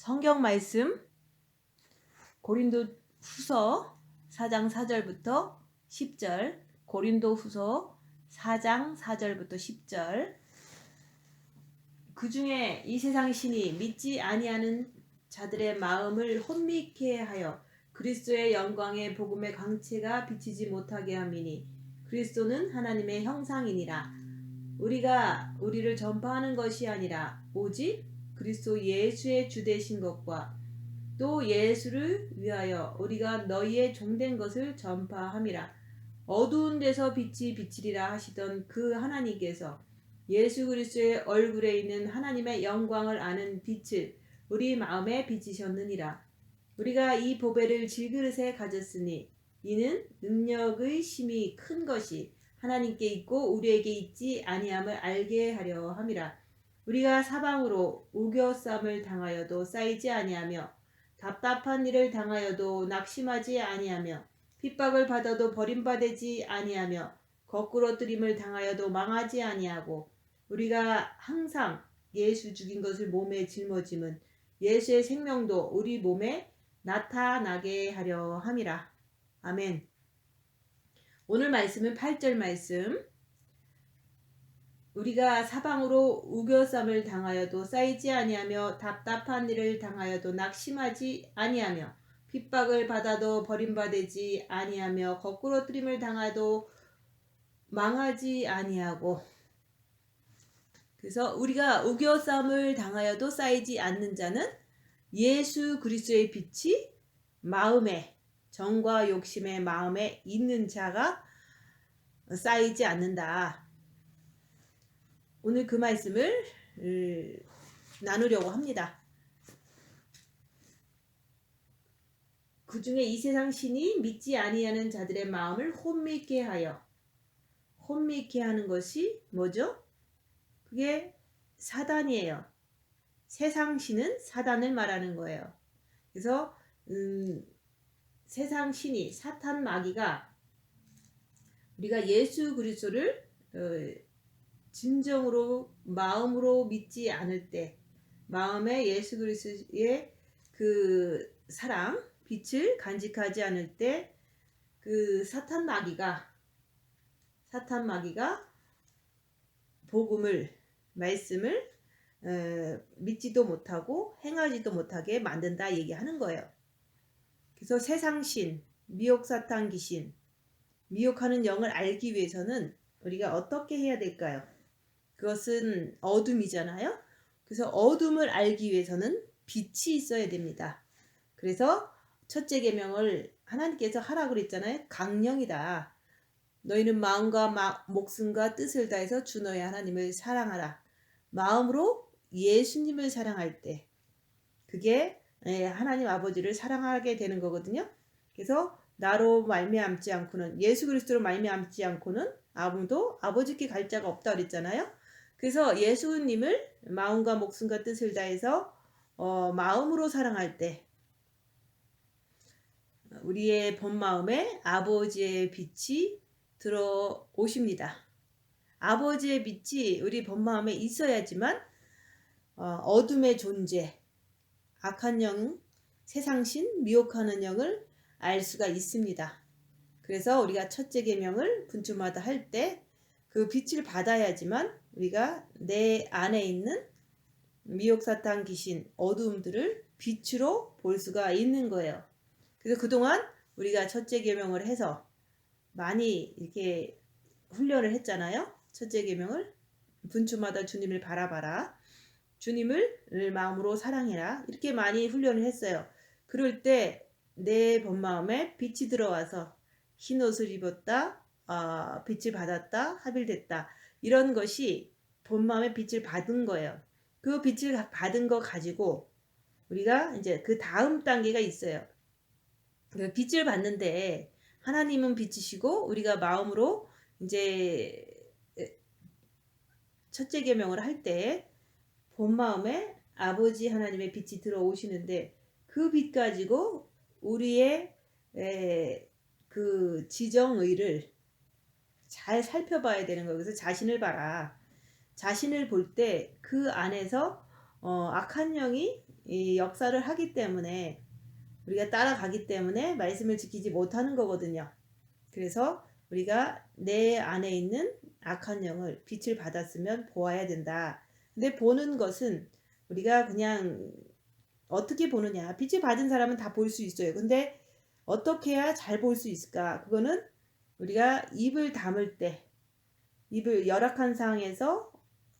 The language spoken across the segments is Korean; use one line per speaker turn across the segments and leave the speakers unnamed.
성경 말씀 고린도후서 4장 4절부터 10절, 고린도후서 4장 4절부터 10절. 그 중에 이 세상 신이 믿지 아니하는 자들의 마음을 혼미케 하여 그리스도의 영광의 복음의 광채가 비치지 못하게 함이니 그리스도는 하나님의 형상이니라. 우리가 우리를 전파하는 것이 아니라 오직 그리스도 예수의 주되신 것과 또 예수를 위하여 우리가 너희의 종된 것을 전파함이라. 어두운 데서 빛이 비치리라 하시던 그 하나님께서 예수 그리스도의 얼굴에 있는 하나님의 영광을 아는 빛을 우리 마음에 비치셨느니라. 우리가 이 보배를 질그릇에 가졌으니 이는 능력의 힘이 큰 것이 하나님께 있고 우리에게 있지 아니함을 알게 하려 함이라. 우리가 사방으로 우겨쌈을 당하여도 쌓이지 아니하며 답답한 일을 당하여도 낙심하지 아니하며 핍박을 받아도 버림받지 아니하며 거꾸러뜨림을 당하여도 망하지 아니하고 우리가 항상 예수 죽인 것을 몸에 짊어짐은 예수의 생명도 우리 몸에 나타나게 하려 함이라. 아멘. 오늘 말씀은 8절 말씀. 우리가 사방으로 우겨쌈을 당하여도 쌓이지 아니하며 답답한 일을 당하여도 낙심하지 아니하며 핍박을 받아도 버림받지 아니하며 거꾸러뜨림을 당하도 망하지 아니하고. 그래서 우리가 우겨쌈을 당하여도 쌓이지 않는 자는 예수 그리스도의 빛이 마음에, 정과 욕심의 마음에 있는 자가 쌓이지 않는다. 오늘 그 말씀을 나누려고 합니다. 그 중에 이 세상 신이 믿지 아니하는 자들의 마음을 혼미케 하여, 혼미케 하는 것이 뭐죠? 그게 사단이에요. 세상 신은 사단을 말하는 거예요. 그래서 세상 신이 사탄 마귀가 우리가 예수 그리스도를 진정으로 마음으로 믿지 않을 때, 마음에 예수 그리스도의 그 사랑, 빛을 간직하지 않을 때, 그 사탄 마귀가 복음을, 말씀을 믿지도 못하고 행하지도 못하게 만든다 얘기하는 거예요. 그래서 세상신, 미혹사탄 귀신, 미혹하는 영을 알기 위해서는 우리가 어떻게 해야 될까요? 그것은 어둠이잖아요. 그래서 어둠을 알기 위해서는 빛이 있어야 됩니다. 그래서 첫째 계명을 하나님께서 하라고 그랬잖아요. 강령이다. 너희는 마음과 목숨과 뜻을 다해서 주 너희 하나님을 사랑하라. 마음으로 예수님을 사랑할 때 그게 하나님 아버지를 사랑하게 되는 거거든요. 그래서 나로 말미암지 않고는, 예수 그리스도로 말미암지 않고는 아무도 아버지께 갈 자가 없다 그랬잖아요. 그래서 예수님을 마음과 목숨과 뜻을 다해서 마음으로 사랑할 때 우리의 본 마음에 아버지의 빛이 들어오십니다. 아버지의 빛이 우리 본 마음에 있어야지만 어둠의 존재, 악한 영, 세상신, 미혹하는 영을 알 수가 있습니다. 그래서 우리가 첫째 계명을 분주마다 할 때 그 빛을 받아야지만 우리가 내 안에 있는 미혹사탄 귀신, 어두움들을 빛으로 볼 수가 있는 거예요. 그래서 그동안 우리가 첫째 계명을 해서 많이 이렇게 훈련을 했잖아요. 첫째 계명을 분주마다 주님을 바라봐라, 주님을 마음으로 사랑해라, 이렇게 많이 훈련을 했어요. 그럴 때 내 본마음에 빛이 들어와서 흰 옷을 입었다, 빛을 받았다, 합일됐다, 이런 것이 본마음에 빛을 받은 거예요. 그 빛을 받은 거 가지고 우리가 이제 그 다음 단계가 있어요. 그 빛을 받는데 하나님은 빛이시고 우리가 마음으로 이제 첫째 계명을 할 때 본마음에 아버지 하나님의 빛이 들어오시는데 그 빛 가지고 우리의 그 지정의를 잘 살펴봐야 되는 거예요. 그래서 자신을 봐라. 자신을 볼 때 그 안에서 악한 영이 이 역사를 하기 때문에 우리가 따라가기 때문에 말씀을 지키지 못하는 거거든요. 그래서 우리가 내 안에 있는 악한 영을 빛을 받았으면 보아야 된다. 근데 보는 것은 우리가 그냥 어떻게 보느냐. 빛을 받은 사람은 다 볼 수 있어요. 근데 어떻게 해야 잘 볼 수 있을까? 그거는 우리가 입을 다물 때, 입을 열악한 상황에서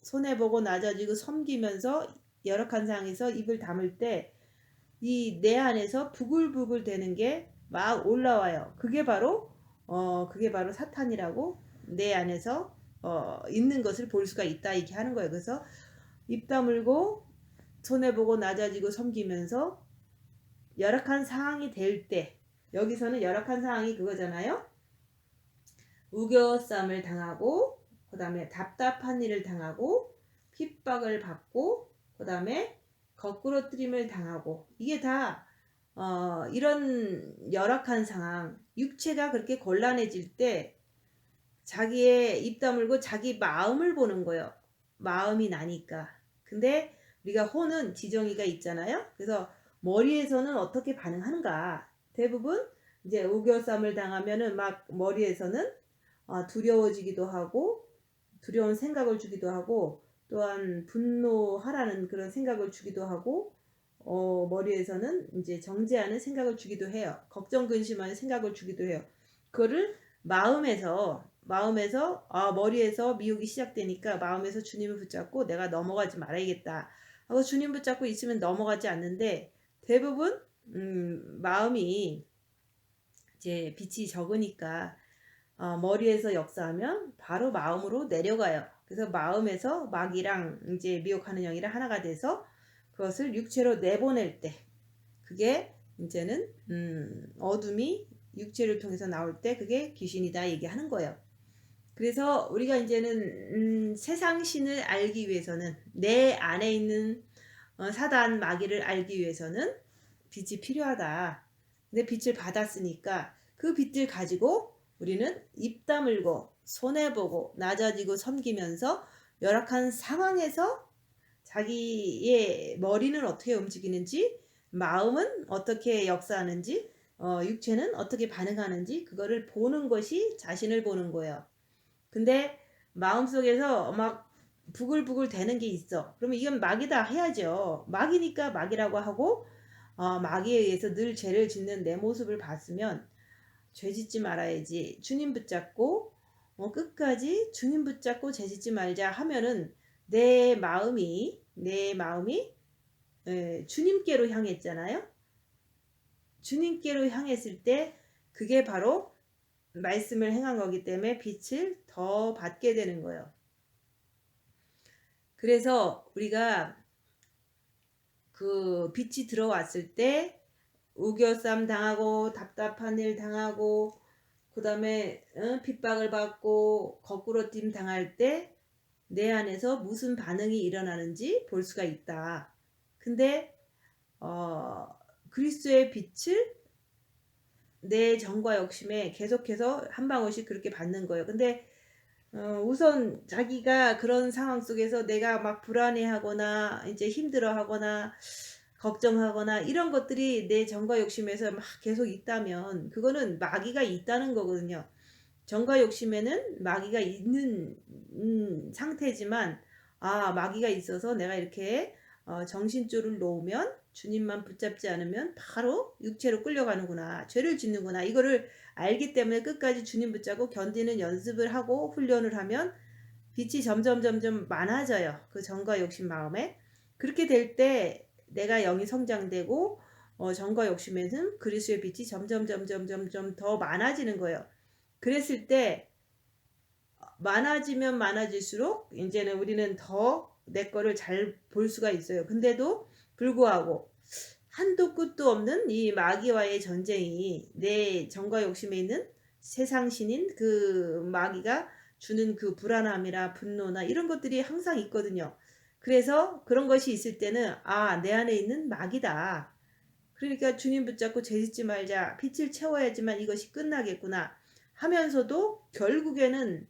손해보고 낮아지고 섬기면서 열악한 상황에서 입을 다물 때 이 내 안에서 부글부글 되는 게 막 올라와요. 그게 바로 사탄이라고 내 안에서 있는 것을 볼 수가 있다 이렇게 하는 거예요. 그래서 입 다물고 손해보고 낮아지고 섬기면서 열악한 상황이 될 때, 여기서는 열악한 상황이 그거잖아요. 우겨쌈을 당하고 그 다음에 답답한 일을 당하고 핍박을 받고 그 다음에 거꾸러뜨림을 당하고 이게 다 이런 열악한 상황, 육체가 그렇게 곤란해질 때 자기의 입 다물고 자기 마음을 보는 거예요. 마음이 나니까. 근데 우리가 혼은 지정의가 있잖아요. 그래서 머리에서는 어떻게 반응하는가. 대부분 이제 우겨쌈을 당하면은 막 머리에서는 두려워지기도 하고 두려운 생각을 주기도 하고 또한 분노하라는 그런 생각을 주기도 하고 머리에서는 이제 정죄하는 생각을 주기도 해요. 걱정 근심하는 생각을 주기도 해요. 그거를 마음에서 머리에서 미혹이 시작되니까 마음에서 주님을 붙잡고 내가 넘어가지 말아야겠다 하고 주님 붙잡고 있으면 넘어가지 않는데 대부분 마음이 이제 빛이 적으니까 머리에서 역사하면 바로 마음으로 내려가요. 그래서 마음에서 마귀랑 이제 미혹하는 영이랑 하나가 돼서 그것을 육체로 내보낼 때 그게 이제는 어둠이 육체를 통해서 나올 때 그게 귀신이다 얘기하는 거예요. 그래서 우리가 이제는 세상 신을 알기 위해서는 내 안에 있는 사단 마귀를 알기 위해서는 빛이 필요하다. 근데 빛을 받았으니까 그 빛을 가지고 우리는 입 다물고 손해보고 낮아지고 섬기면서 열악한 상황에서 자기의 머리는 어떻게 움직이는지 마음은 어떻게 역사하는지 육체는 어떻게 반응하는지 그거를 보는 것이 자신을 보는 거예요. 근데 마음속에서 막 부글부글 되는 게 있어. 그러면 이건 마귀다 해야죠. 마귀니까 마귀라고 하고 마귀에 의해서 늘 죄를 짓는 내 모습을 봤으면 죄 짓지 말아야지. 주님 붙잡고 끝까지 주님 붙잡고 죄 짓지 말자 하면은 내 마음이 주님께로 향했잖아요. 주님께로 향했을 때 그게 바로 말씀을 행한 거기 때문에 빛을 더 받게 되는 거예요. 그래서 우리가 그 빛이 들어왔을 때 우겨쌈 당하고 답답한 일 당하고 그 다음에 핍박을 받고 거꾸로짐 당할 때 내 안에서 무슨 반응이 일어나는지 볼 수가 있다. 근데 그리스도의 빛을 내 정과 욕심에 계속해서 한 방울씩 그렇게 받는 거예요. 근데 우선 자기가 그런 상황 속에서 내가 막 불안해하거나 이제 힘들어하거나 걱정하거나 이런 것들이 내 정과 욕심에서 막 계속 있다면 그거는 마귀가 있다는 거거든요. 정과 욕심에는 마귀가 있는 상태지만 마귀가 있어서 내가 이렇게 정신줄을 놓으면 주님만 붙잡지 않으면 바로 육체로 끌려가는구나. 죄를 짓는구나. 이거를 알기 때문에 끝까지 주님 붙잡고 견디는 연습을 하고 훈련을 하면 빛이 점점 많아져요. 그 정과 욕심 마음에. 그렇게 될 때 내가 영이 성장되고 정과 욕심에는 그리스도의 빛이 점점 더 많아지는 거예요. 그랬을 때 많아지면 많아질수록 이제는 우리는 더 내 거를 잘 볼 수가 있어요. 근데도 불구하고 한도 끝도 없는 이 마귀와의 전쟁이 내 정과 욕심에 있는 세상 신인 그 마귀가 주는 그 불안함이나 분노나 이런 것들이 항상 있거든요. 그래서 그런 것이 있을 때는 내 안에 있는 마귀다. 그러니까 주님 붙잡고 죄 짓지 말자. 빛을 채워야지만 이것이 끝나겠구나 하면서도 결국에는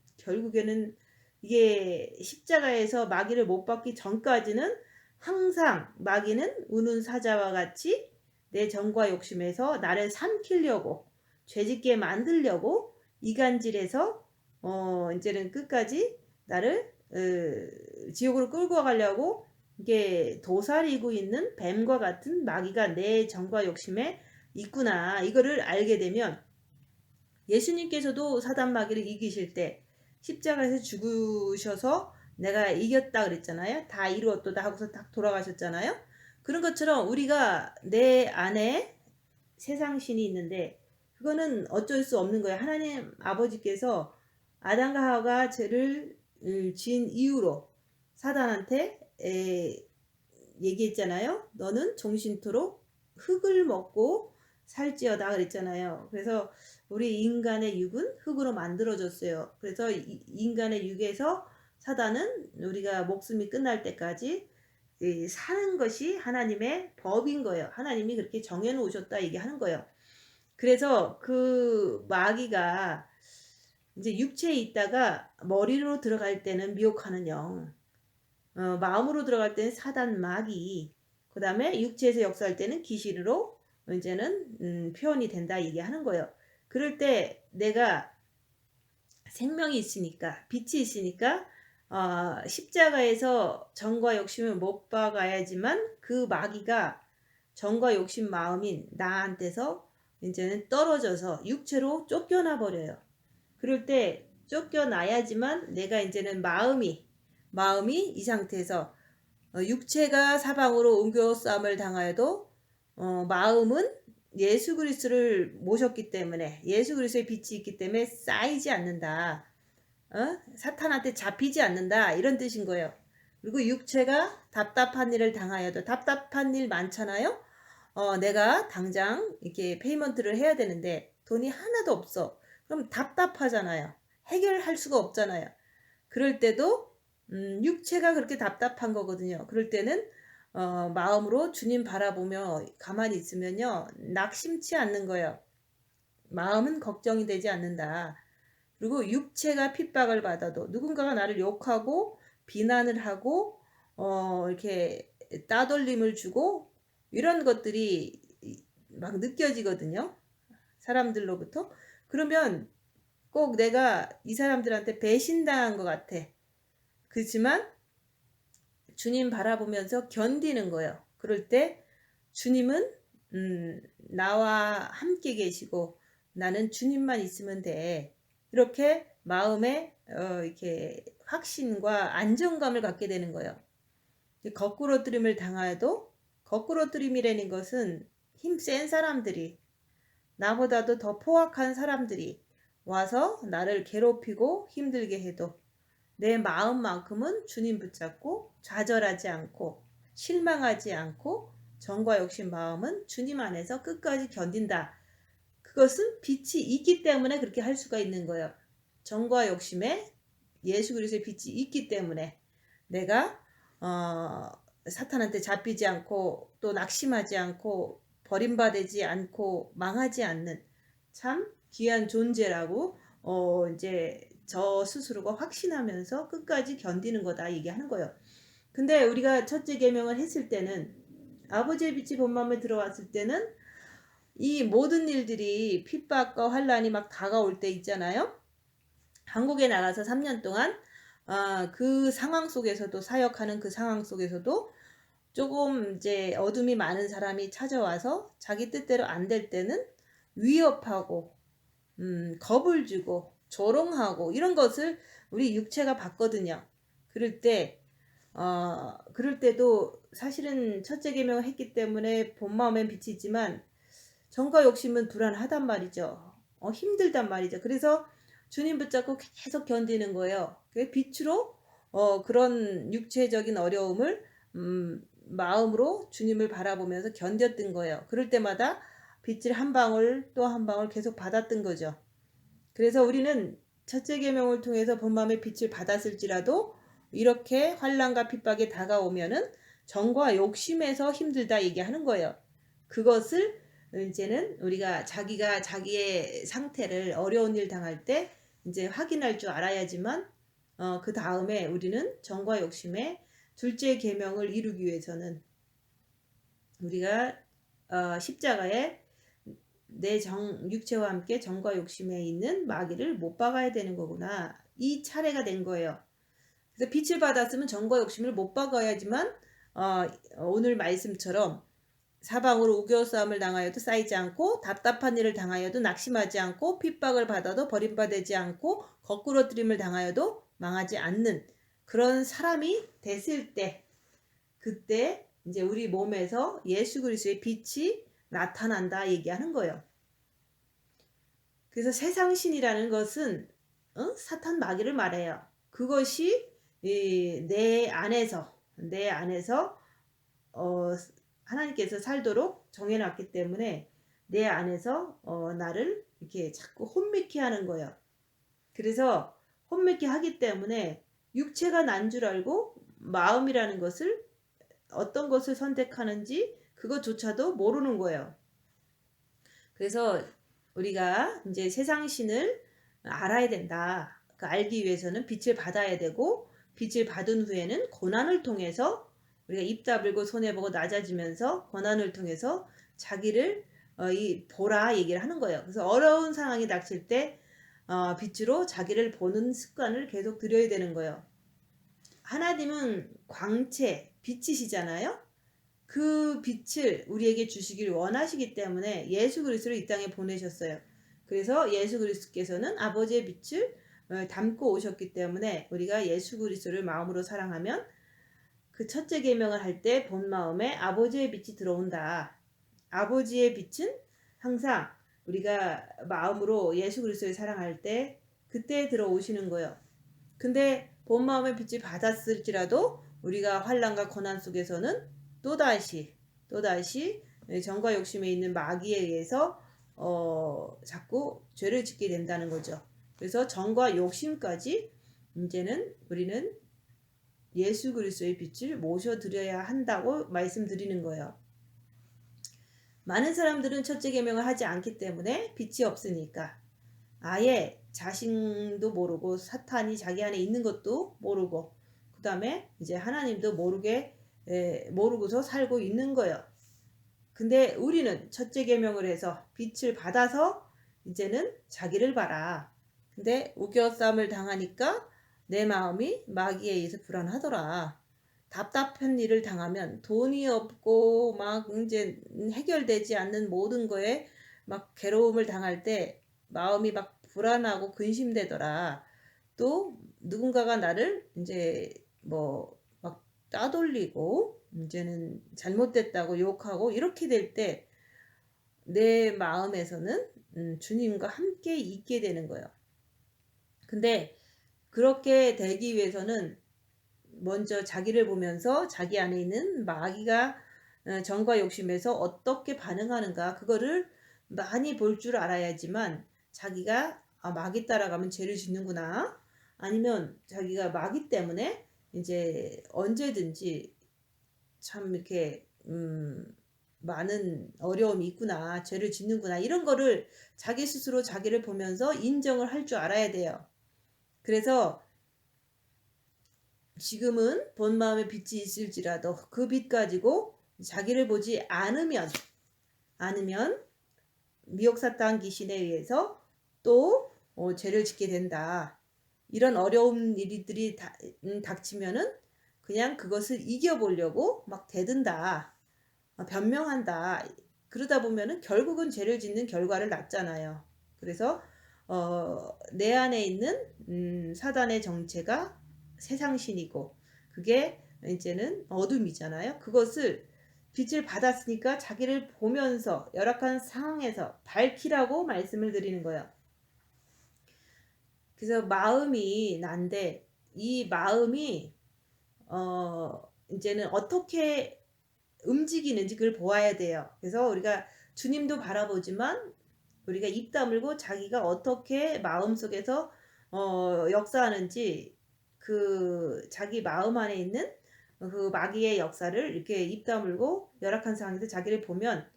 이게 십자가에서 마귀를 못 받기 전까지는 항상 마귀는 우는 사자와 같이 내 정과 욕심에서 나를 삼키려고 죄짓게 만들려고 이간질해서 이제는 끝까지 나를 지옥으로 끌고 가려고 이게 도사리고 있는 뱀과 같은 마귀가 내 정과 욕심에 있구나. 이거를 알게 되면 예수님께서도 사단 마귀를 이기실 때 십자가에서 죽으셔서 내가 이겼다 그랬잖아요. 다 이루었도다 하고서 딱 돌아가셨잖아요. 그런 것처럼 우리가 내 안에 세상 신이 있는데 그거는 어쩔 수 없는 거예요. 하나님 아버지께서 아담과 하와가 죄를 지은 이후로 사단한테 얘기했잖아요. 너는 종신토록 흙을 먹고 살지어다 그랬잖아요. 그래서 우리 인간의 육은 흙으로 만들어졌어요. 그래서 인간의 육에서 사단은 우리가 목숨이 끝날 때까지 사는 것이 하나님의 법인 거예요. 하나님이 그렇게 정해놓으셨다 얘기하는 거예요. 그래서 그 마귀가 이제 육체에 있다가 머리로 들어갈 때는 미혹하는 영, 마음으로 들어갈 때는 사단 마귀, 그 다음에 육체에서 역사할 때는 귀신으로 이제는 표현이 된다 얘기하는 거예요. 그럴 때 내가 생명이 있으니까 빛이 있으니까 십자가에서 정과 욕심을 못 박아야지만 그 마귀가 정과 욕심 마음인 나한테서 이제는 떨어져서 육체로 쫓겨나 버려요. 그럴 때 쫓겨나야지만 내가 이제는 마음이 이 상태에서 육체가 사방으로 옮겨 싸움을 당하여도 마음은 예수 그리스도를 모셨기 때문에 예수 그리스도의 빛이 있기 때문에 쌓이지 않는다. 사탄한테 잡히지 않는다. 이런 뜻인 거예요. 그리고 육체가 답답한 일을 당하여도 답답한 일 많잖아요. 내가 당장 이렇게 페이먼트를 해야 되는데 돈이 하나도 없어. 그럼 답답하잖아요. 해결할 수가 없잖아요. 그럴 때도 육체가 그렇게 답답한 거거든요. 그럴 때는 마음으로 주님 바라보며 가만히 있으면요. 낙심치 않는 거예요. 마음은 걱정이 되지 않는다. 그리고 육체가 핍박을 받아도 누군가가 나를 욕하고 비난을 하고 이렇게 따돌림을 주고 이런 것들이 막 느껴지거든요. 사람들로부터. 그러면 꼭 내가 이 사람들한테 배신당한 것 같아. 그렇지만 주님 바라보면서 견디는 거예요. 그럴 때 주님은 나와 함께 계시고 나는 주님만 있으면 돼. 이렇게 마음에 이렇게 확신과 안정감을 갖게 되는 거예요. 거꾸로뜨림을 당하여도 거꾸로뜨림이라는 것은 힘센 사람들이 나보다도 더 포악한 사람들이 와서 나를 괴롭히고 힘들게 해도 내 마음만큼은 주님 붙잡고 좌절하지 않고 실망하지 않고 정과 욕심 마음은 주님 안에서 끝까지 견딘다. 그것은 빛이 있기 때문에 그렇게 할 수가 있는 거예요. 정과 욕심에 예수 그리스도의 빛이 있기 때문에 내가 사탄한테 잡히지 않고 또 낙심하지 않고 버림받지 않고 망하지 않는 참 귀한 존재라고 이제 저 스스로가 확신하면서 끝까지 견디는 거다 얘기하는 거예요. 근데 우리가 첫째 계명을 했을 때는 아버지의 빛이 본 마음에 들어왔을 때는 이 모든 일들이 핍박과 환란이 막 다가올 때 있잖아요. 한국에 나가서 3년 동안 그 상황 속에서도 사역하는 그 상황 속에서도 조금 이제 어둠이 많은 사람이 찾아와서 자기 뜻대로 안 될 때는 위협하고 겁을 주고 조롱하고 이런 것을 우리 육체가 봤거든요. 그럴 때도 사실은 첫째 계명을 했기 때문에 본 마음엔 빛이 있지만 정과 욕심은 불안하단 말이죠. 힘들단 말이죠. 그래서 주님 붙잡고 계속 견디는 거예요. 빛으로 그런 육체적인 어려움을 마음으로 주님을 바라보면서 견뎠던 거예요. 그럴 때마다 빛을 한 방울 또 한 방울 계속 받았던 거죠. 그래서 우리는 첫째 계명을 통해서 본 마음의 빛을 받았을지라도 이렇게 환난과 핍박이 다가오면은 정과 욕심에서 힘들다 얘기하는 거예요. 그것을 이제는 우리가 자기가 자기의 상태를 어려운 일 당할 때 이제 확인할 줄 알아야지만 그 다음에 우리는 정과 욕심에 둘째 계명을 이루기 위해서는 우리가 십자가에 내 육체와 함께 정과 욕심에 있는 마귀를 못 박아야 되는 거구나. 이 차례가 된 거예요. 그래서 빛을 받았으면 정과 욕심을 못 박아야지만 오늘 말씀처럼 사방으로 우겨싸움을 당하여도 쌓이지 않고 답답한 일을 당하여도 낙심하지 않고 핍박을 받아도 버림받지 않고 거꾸러뜨림을 당하여도 망하지 않는 그런 사람이 됐을 때 그때 이제 우리 몸에서 예수 그리스도의 빛이 나타난다 얘기하는 거예요. 그래서 세상신이라는 것은 사탄 마귀를 말해요. 그것이 내 안에서 하나님께서 살도록 정해놨기 때문에 내 안에서 나를 이렇게 자꾸 혼미케 하는 거예요. 그래서 혼미케 하기 때문에 육체가 난 줄 알고 마음이라는 것을 어떤 것을 선택하는지 그것조차도 모르는 거예요. 그래서 우리가 이제 세상신을 알아야 된다. 그 알기 위해서는 빛을 받아야 되고 빛을 받은 후에는 고난을 통해서 우리가 입 다물고 손해보고 낮아지면서 고난을 통해서 자기를 보라 얘기를 하는 거예요. 그래서 어려운 상황이 닥칠 때 빛으로 자기를 보는 습관을 계속 들여야 되는 거예요. 하나님은 광채, 빛이시잖아요. 그 빛을 우리에게 주시길 원하시기 때문에 예수 그리스도를 이 땅에 보내셨어요. 그래서 예수 그리스도께서는 아버지의 빛을 담고 오셨기 때문에 우리가 예수 그리스도를 마음으로 사랑하면 그 첫째 계명을 할 때 본 마음에 아버지의 빛이 들어온다. 아버지의 빛은 항상 우리가 마음으로 예수 그리스도를 사랑할 때 그때 들어오시는 거예요. 근데 본 마음의 빛을 받았을지라도 우리가 환난과 고난 속에서는 또다시 정과 욕심에 있는 마귀에 의해서 자꾸 죄를 짓게 된다는 거죠. 그래서 정과 욕심까지 이제는 우리는 예수 그리스도의 빛을 모셔드려야 한다고 말씀드리는 거예요. 많은 사람들은 첫째 계명을 하지 않기 때문에 빛이 없으니까 아예 자신도 모르고 사탄이 자기 안에 있는 것도 모르고 그 다음에 이제 하나님도 모르고서 살고 있는 거예요. 근데 우리는 첫째 계명을 해서 빛을 받아서 이제는 자기를 봐라. 근데 우겨싸움을 당하니까 내 마음이 마귀에 의해서 불안하더라. 답답한 일을 당하면 돈이 없고 막 이제 해결되지 않는 모든 거에 막 괴로움을 당할 때 마음이 막 불안하고 근심되더라. 또 누군가가 나를 이제 뭐 막 따돌리고 이제는 잘못됐다고 욕하고 이렇게 될 때 내 마음에서는 주님과 함께 있게 되는 거예요. 근데 그렇게 되기 위해서는 먼저 자기를 보면서 자기 안에 있는 마귀가 정과 욕심에서 어떻게 반응하는가 그거를 많이 볼 줄 알아야지만 자기가 마귀 따라가면 죄를 짓는구나 아니면 자기가 마귀 때문에 이제 언제든지 참 이렇게 많은 어려움이 있구나 죄를 짓는구나 이런 거를 자기 스스로 자기를 보면서 인정을 할 줄 알아야 돼요. 그래서 지금은 본 마음에 빛이 있을지라도 그 빛 가지고 자기를 보지 않으면 미혹사탄 귀신에 의해서 또 죄를 짓게 된다. 이런 어려운 일들이 닥치면은 그냥 그것을 이겨보려고 막 대든다. 변명한다. 그러다 보면은 결국은 죄를 짓는 결과를 낳잖아요. 그래서 내 안에 있는 사단의 정체가 세상신이고 그게 이제는 어둠이잖아요. 그것을 빛을 받았으니까 자기를 보면서 열악한 상황에서 밝히라고 말씀을 드리는 거예요. 그래서 마음이 난데 이 마음이 이제는 어떻게 움직이는지 그걸 보아야 돼요. 그래서 우리가 주님도 바라보지만 우리가 입 다물고 자기가 어떻게 마음속에서 역사하는지 그 자기 마음 안에 있는 그 마귀의 역사를 이렇게 입 다물고 열악한 상황에서 자기를 보면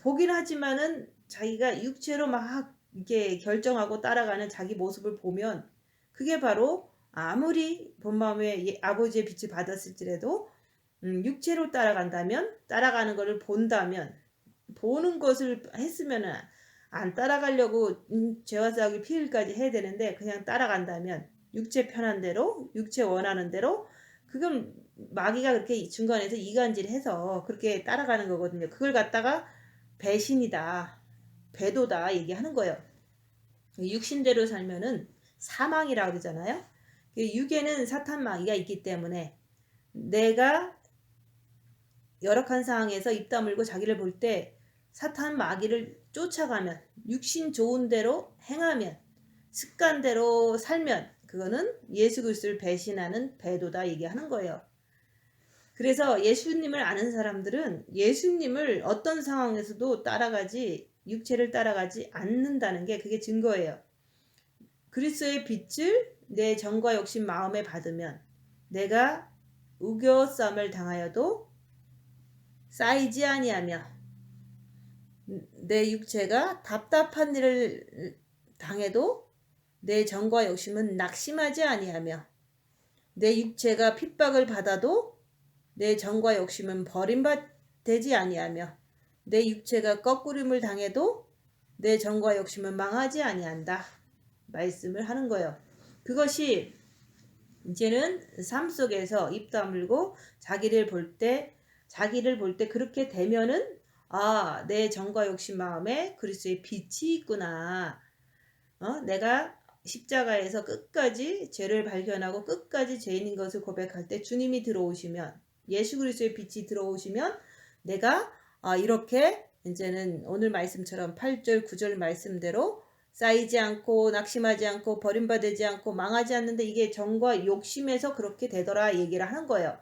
보긴 하지만은 자기가 육체로 막 이렇게 결정하고 따라가는 자기 모습을 보면 그게 바로 아무리 본 마음에 아버지의 빛을 받았을지라도 육체로 따라간다면, 따라가는 것을 본다면, 보는 것을 했으면 안 따라가려고 죄와 싸우기 피일까지 해야 되는데 그냥 따라간다면, 육체 편한 대로, 육체 원하는 대로, 그건 마귀가 그렇게 중간에서 이간질해서 그렇게 따라가는 거거든요. 그걸 갖다가 배신이다, 배도다 얘기하는 거예요. 육신대로 살면은 사망이라고 그러잖아요. 육에는 사탄 마귀가 있기 때문에 내가 열악한 상황에서 입 다물고 자기를 볼 때 사탄 마귀를 쫓아가면, 육신 좋은 대로 행하면, 습관대로 살면 그거는 예수 그리스도를 배신하는 배도다 얘기하는 거예요. 그래서 예수님을 아는 사람들은 예수님을 어떤 상황에서도 따라가지, 육체를 따라가지 않는다는 게 그게 증거예요. 그리스도의 빛을 내 정과 욕심 마음에 받으면 내가 우겨쌈을 당하여도 쌓이지 아니하며, 내 육체가 답답한 일을 당해도 내 정과 욕심은 낙심하지 아니하며, 내 육체가 핍박을 받아도 내 정과 욕심은 버림받지 아니하며, 내 육체가 거꾸림을 당해도 내 정과 욕심은 망하지 아니한다 말씀을 하는 거예요. 그것이 이제는 삶 속에서 입 다물고 자기를 볼 때 그렇게 되면은 내 정과 욕심 마음에 그리스도의 빛이 있구나. 내가 십자가에서 끝까지 죄를 발견하고 끝까지 죄인인 것을 고백할 때 주님이 들어오시면, 예수 그리스도의 빛이 들어오시면 내가 이렇게 이제는 오늘 말씀처럼 8절 9절 말씀대로 쌓이지 않고 낙심하지 않고 버림받지 않고 망하지 않는데, 이게 정과 욕심에서 그렇게 되더라 얘기를 하는 거예요.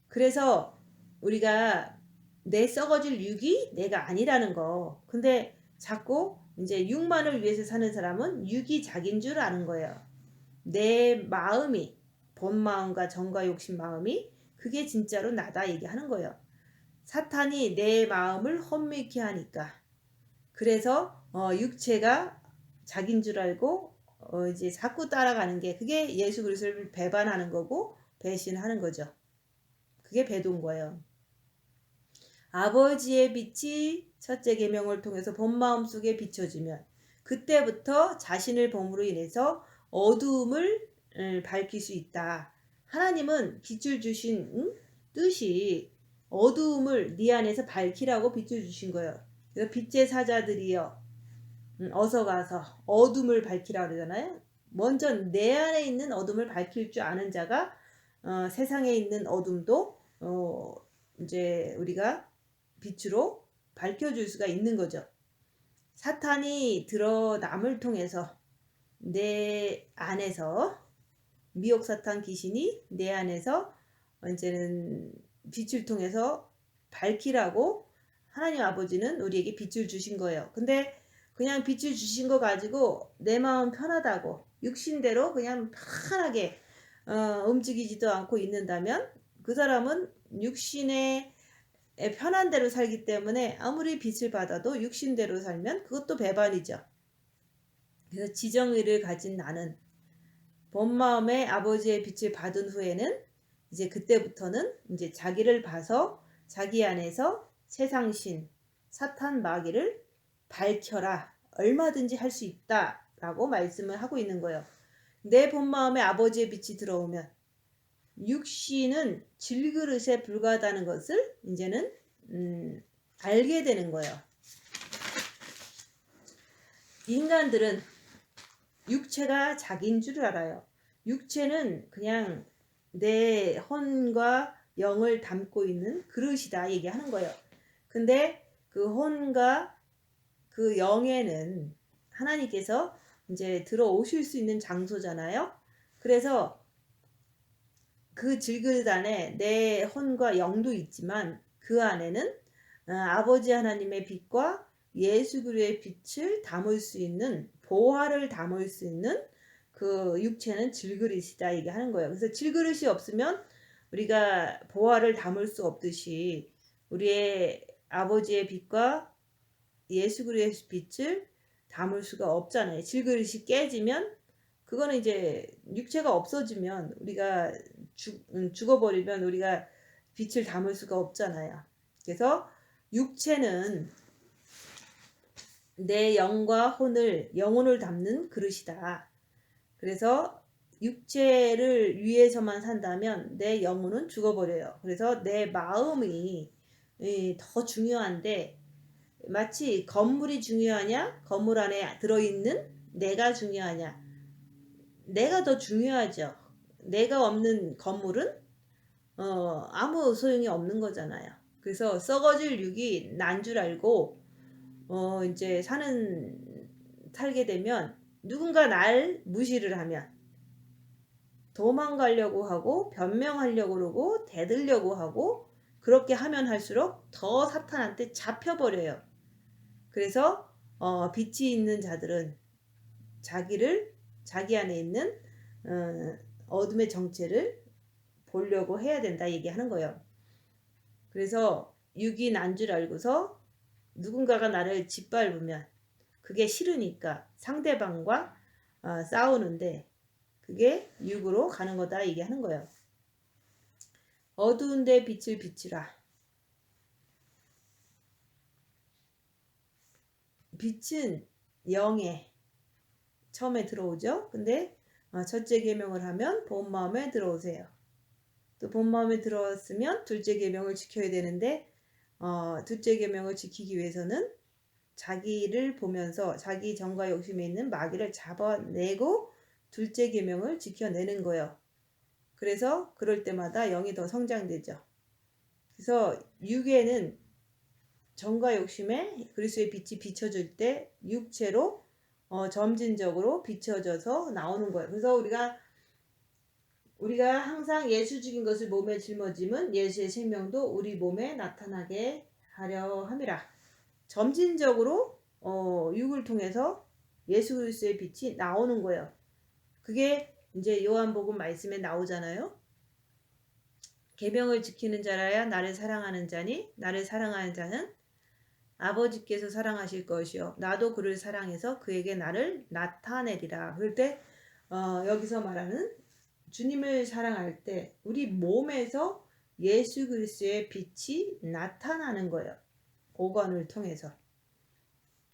그래서 우리가 내 썩어질 육이 내가 아니라는 거. 근데 자꾸 이제 육만을 위해서 사는 사람은 육이 자기인 줄 아는 거예요. 내 마음이, 본 마음과 정과 욕심 마음이 그게 진짜로 나다 얘기하는 거예요. 사탄이 내 마음을 혼미케 하니까, 그래서 육체가 자기인 줄 알고 이제 자꾸 따라가는 게, 그게 예수 그리스도를 배반하는 거고 배신하는 거죠. 그게 배도인 거예요. 아버지의 빛이 첫째 계명을 통해서 본 마음 속에 비춰지면 그때부터 자신을 범으로 인해서 어두움을 밝힐 수 있다. 하나님은 빛을 주신 뜻이 어두움을 네 안에서 밝히라고 빛을 주신 거예요. 그래서 빛의 사자들이여 어서 가서 어둠을 밝히라 그러잖아요. 먼저 내 안에 있는 어둠을 밝힐 줄 아는 자가 세상에 있는 어둠도 이제 우리가 빛으로 밝혀줄 수가 있는 거죠. 사탄이 남을 통해서 내 안에서, 미혹 사탄 귀신이 내 안에서 이제는 빛을 통해서 밝히라고 하나님 아버지는 우리에게 빛을 주신 거예요. 근데 그냥 빛을 주신 거 가지고 내 마음 편하다고 육신대로 그냥 편하게 움직이지도 않고 있는다면 그 사람은 육신의 편한 대로 살기 때문에 아무리 빛을 받아도 육신대로 살면 그것도 배반이죠. 그래서 지정의를 가진 나는 본 마음에 아버지의 빛을 받은 후에는 이제 그때부터는 이제 자기를 봐서 자기 안에서 세상신, 사탄 마귀를 밝혀라. 얼마든지 할 수 있다라고 말씀을 하고 있는 거예요. 내 본 마음에 아버지의 빛이 들어오면 육신은 질그릇에 불과하다는 것을 이제는 알게 되는 거예요. 인간들은 육체가 자기인 줄 알아요. 육체는 그냥 내 혼과 영을 담고 있는 그릇이다 얘기하는 거예요. 근데 그 혼과 그 영에는 하나님께서 이제 들어오실 수 있는 장소잖아요. 그래서 그 질그릇 안에 내 혼과 영도 있지만 그 안에는 아버지 하나님의 빛과 예수 그리스도의 빛을 담을 수 있는, 보화를 담을 수 있는 그 육체는 질그릇이다 얘기하는 거예요. 그래서 질그릇이 없으면 우리가 보화를 담을 수 없듯이 우리의 아버지의 빛과 예수 그리스도의 빛을 담을 수가 없잖아요. 질그릇이 깨지면 그거는 이제 육체가 없어지면 우리가 죽어버리면 우리가 빛을 담을 수가 없잖아요. 그래서 육체는 내 영과 영혼을 담는 그릇이다. 그래서 육체를 위해서만 산다면 내 영혼은 죽어버려요. 그래서 내 마음이 더 중요한데, 마치 건물이 중요하냐, 건물 안에 들어있는 내가 중요하냐. 내가 더 중요하죠. 내가 없는 건물은 아무 소용이 없는 거잖아요. 그래서 썩어질 육이 난 줄 알고 이제 살게 되면, 누군가 날 무시를 하면 도망가려고 하고 변명하려고 그러고 대들려고 하고, 그렇게 하면 할수록 더 사탄한테 잡혀버려요. 그래서 빛이 있는 자들은 자기 안에 있는 어둠의 정체를 보려고 해야 된다 얘기하는 거예요. 그래서 육이 난 줄 알고서 누군가가 나를 짓밟으면 그게 싫으니까 상대방과 싸우는데, 그게 육으로 가는 거다 얘기하는 거예요. 어두운데 빛을 비추라. 빛은 영에 처음에 들어오죠. 근데 첫째 계명을 하면 본 마음에 들어오세요. 또 본 마음에 들어왔으면 둘째 계명을 지켜야 되는데, 둘째 계명을 지키기 위해서는 자기를 보면서 자기 정과 욕심에 있는 마귀를 잡아내고 둘째 계명을 지켜내는 거예요. 그래서 그럴 때마다 영이 더 성장되죠. 그래서 육에는 정과 욕심에 그리스도의 빛이 비춰질 때 육체로 점진적으로 비춰져서 나오는 거예요. 그래서 우리가 항상 예수 죽인 것을 몸에 짊어짐은 예수의 생명도 우리 몸에 나타나게 하려 함이라. 점진적으로 육을 통해서 예수 그리스도의 빛이 나오는 거예요. 그게 이제 요한복음 말씀에 나오잖아요. 계명을 지키는 자라야 나를 사랑하는 자니, 나를 사랑하는 자는 아버지께서 사랑하실 것이요 나도 그를 사랑해서 그에게 나를 나타내리라. 그럴 때 여기서 말하는 주님을 사랑할 때 우리 몸에서 예수 그리스도의 빛이 나타나는 거예요. 오건을 통해서.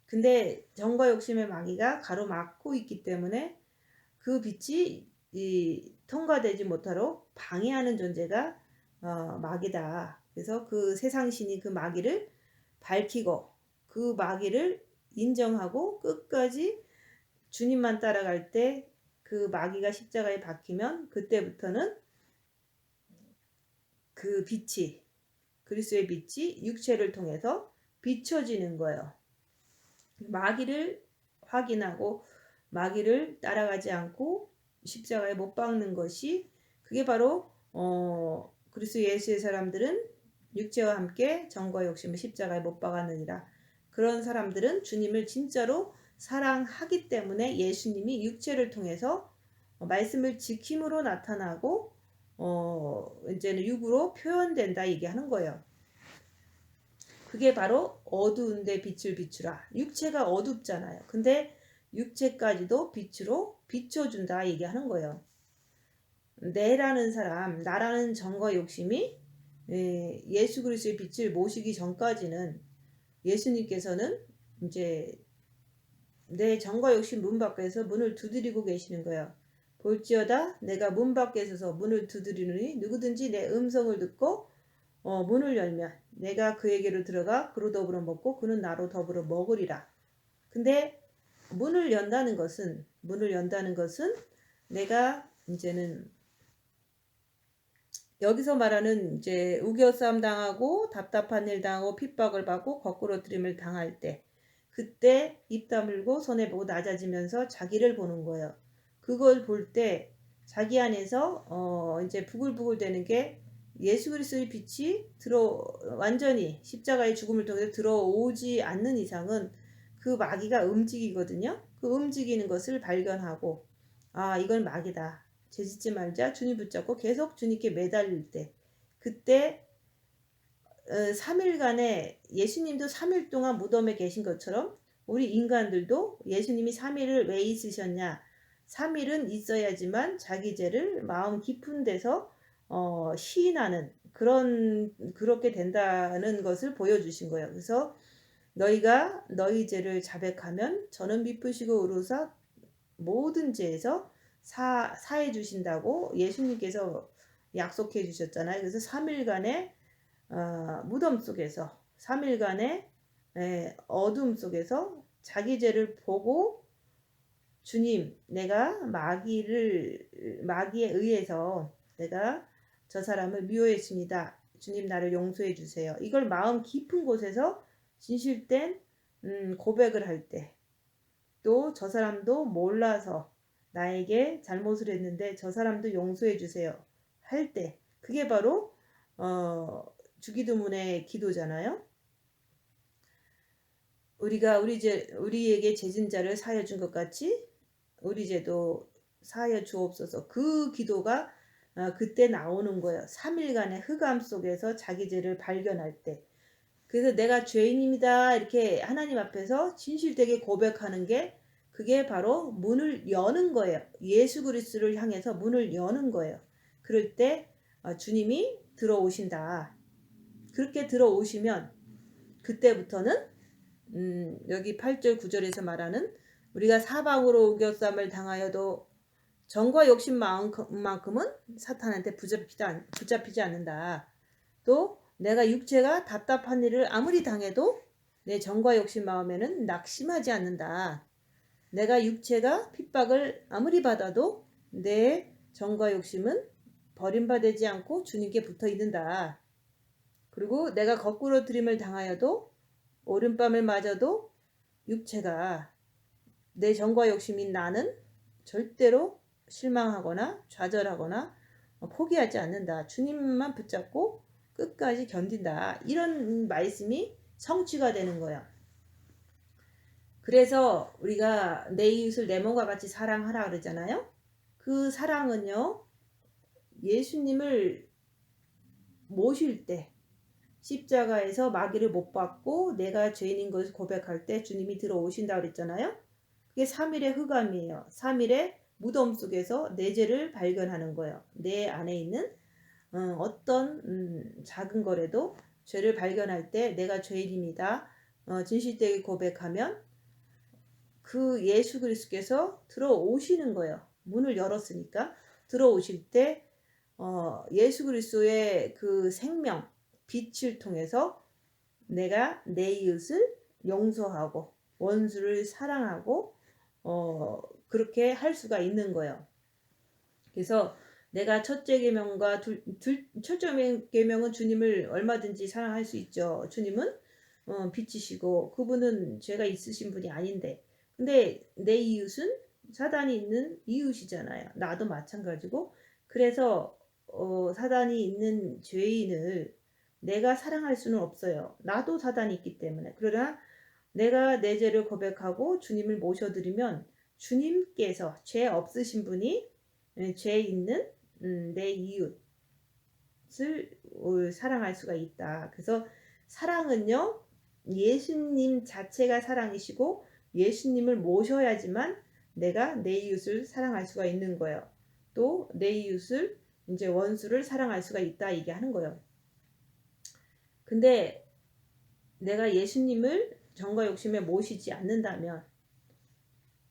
근데 정과 욕심의 마귀가 가로막고 있기 때문에 그 빛이 통과되지 못하도록 방해하는 존재가 마귀다. 그래서 그 세상신이 그 마귀를 밝히고 그 마귀를 인정하고 끝까지 주님만 따라갈 때 그 마귀가 십자가에 박히면 그때부터는 그 빛이, 그리스도의 빛이 육체를 통해서 비춰지는 거예요. 마귀를 확인하고 마귀를 따라가지 않고 십자가에 못 박는 것이, 그게 바로 그리스도 예수의 사람들은 육체와 함께 정과 욕심을 십자가에 못 박았느니라. 그런 사람들은 주님을 진짜로 사랑하기 때문에 예수님이 육체를 통해서 말씀을 지킴으로 나타나고 이제는 육으로 표현된다 얘기하는 거예요. 그게 바로 어두운데 빛을 비추라. 육체가 어둡잖아요. 근데 육체까지도 빛으로 비춰준다 얘기하는 거예요. 내라는 사람, 나라는 정과 욕심이 예수 그리스도의 빛을 모시기 전까지는 예수님께서는 이제 내 정과 욕심 문 밖에서 문을 두드리고 계시는 거예요. 볼지어다 내가 문 밖에 서서 문을 두드리느니 누구든지 내 음성을 듣고 문을 열면 내가 그에게로 들어가 그로 더불어 먹고 그는 나로 더불어 먹으리라. 근데 문을 연다는 것은 내가 이제는 여기서 말하는 이제 우겨싸움 당하고 답답한 일 당하고 핍박을 받고 거꾸로뜨림을 당할 때, 그때 입 다물고 손해 보고 낮아지면서 자기를 보는 거예요. 그걸 볼 때 자기 안에서 이제 부글부글 되는 게 예수 그리스도의 빛이 완전히 십자가의 죽음을 통해서 들어오지 않는 이상은 그 마귀가 움직이거든요. 그 움직이는 것을 발견하고, 이건 마귀다. 죄짓지 말자. 주님 붙잡고 계속 주님께 매달릴 때, 그때 3일간에 예수님도 3일 동안 무덤에 계신 것처럼 우리 인간들도 예수님이 3일을 왜 있으셨냐, 3일은 있어야지만 자기 죄를 마음 깊은 데서 시인하는 그렇게 된다는 것을 보여주신 거예요. 그래서 너희가 너희 죄를 자백하면 저는 미쁘시고 의로사 모든 죄에서 사해 주신다고 예수님께서 약속해 주셨잖아요. 그래서 3일간의 무덤 속에서 3일간의 어둠 속에서 자기 죄를 보고 주님, 내가 마귀에 의해서 내가 저 사람을 미워했습니다. 주님 나를 용서해 주세요. 이걸 마음 깊은 곳에서 진실된 고백을 할 때, 또 저 사람도 몰라서 나에게 잘못을 했는데 저 사람도 용서해 주세요. 할 때, 그게 바로 주기도문의 기도잖아요. 우리가 우리에게 죄진 자를 사하여 준 것 같이 우리 죄도 사하여 주옵소서. 그 기도가 그때 나오는 거예요. 3일간의 흑암 속에서 자기 죄를 발견할 때. 그래서 내가 죄인입니다 이렇게 하나님 앞에서 진실되게 고백하는 게 그게 바로 문을 여는 거예요. 예수 그리스도를 향해서 문을 여는 거예요. 그럴 때 주님이 들어오신다. 그렇게 들어오시면 그때부터는 여기 8절 9절에서 말하는 우리가 사방으로 우겨쌈을 당하여도 정과 욕심만큼은 사탄한테 붙잡히지 않는다. 또 내가 육체가 답답한 일을 아무리 당해도 내 정과 욕심 마음에는 낙심하지 않는다. 내가 육체가 핍박을 아무리 받아도 내 정과 욕심은 버림받지 않고 주님께 붙어 있는다. 그리고 내가 거꾸로 들임을 당하여도 오른밤을 맞아도 육체가 내 정과 욕심인 나는 절대로 실망하거나 좌절하거나 포기하지 않는다. 주님만 붙잡고 끝까지 견딘다. 이런 말씀이 성취가 되는 거야. 그래서 우리가 내 이웃을 내 몸과 같이 사랑하라 그러잖아요. 그 사랑은요, 예수님을 모실 때 십자가에서 마귀를 못 받고 내가 죄인인 것을 고백할 때 주님이 들어오신다 그랬잖아요. 그게 3일의 흑암이에요. 3일의 무덤 속에서 내 죄를 발견하는 거예요. 내 안에 있는 어떤 작은 거라도 죄를 발견할 때 내가 죄인입니다. 진실되게 고백하면 그 예수 그리스도께서 들어오시는 거예요. 문을 열었으니까 들어오실 때 예수 그리스도의 그 생명 빛을 통해서 내가 내 이웃을 용서하고 원수를 사랑하고 그렇게 할 수가 있는 거예요. 그래서 내가 첫째 계명과 첫째 계명은 주님을 얼마든지 사랑할 수 있죠. 주님은 빛이시고 그분은 죄가 있으신 분이 아닌데, 근데 내 이웃은 사단이 있는 이웃이잖아요. 나도 마찬가지고. 그래서 사단이 있는 죄인을 내가 사랑할 수는 없어요. 나도 사단이 있기 때문에. 그러나 내가 내 죄를 고백하고 주님을 모셔드리면 주님께서 죄 없으신 분이 죄 있는 내 이웃을 사랑할 수가 있다. 그래서 사랑은요, 예수님 자체가 사랑이시고 예수님을 모셔야지만 내가 내 이웃을 사랑할 수가 있는 거예요. 또 내 이웃을 이제 원수를 사랑할 수가 있다 이게 하는 거예요. 근데 내가 예수님을 정과 욕심에 모시지 않는다면,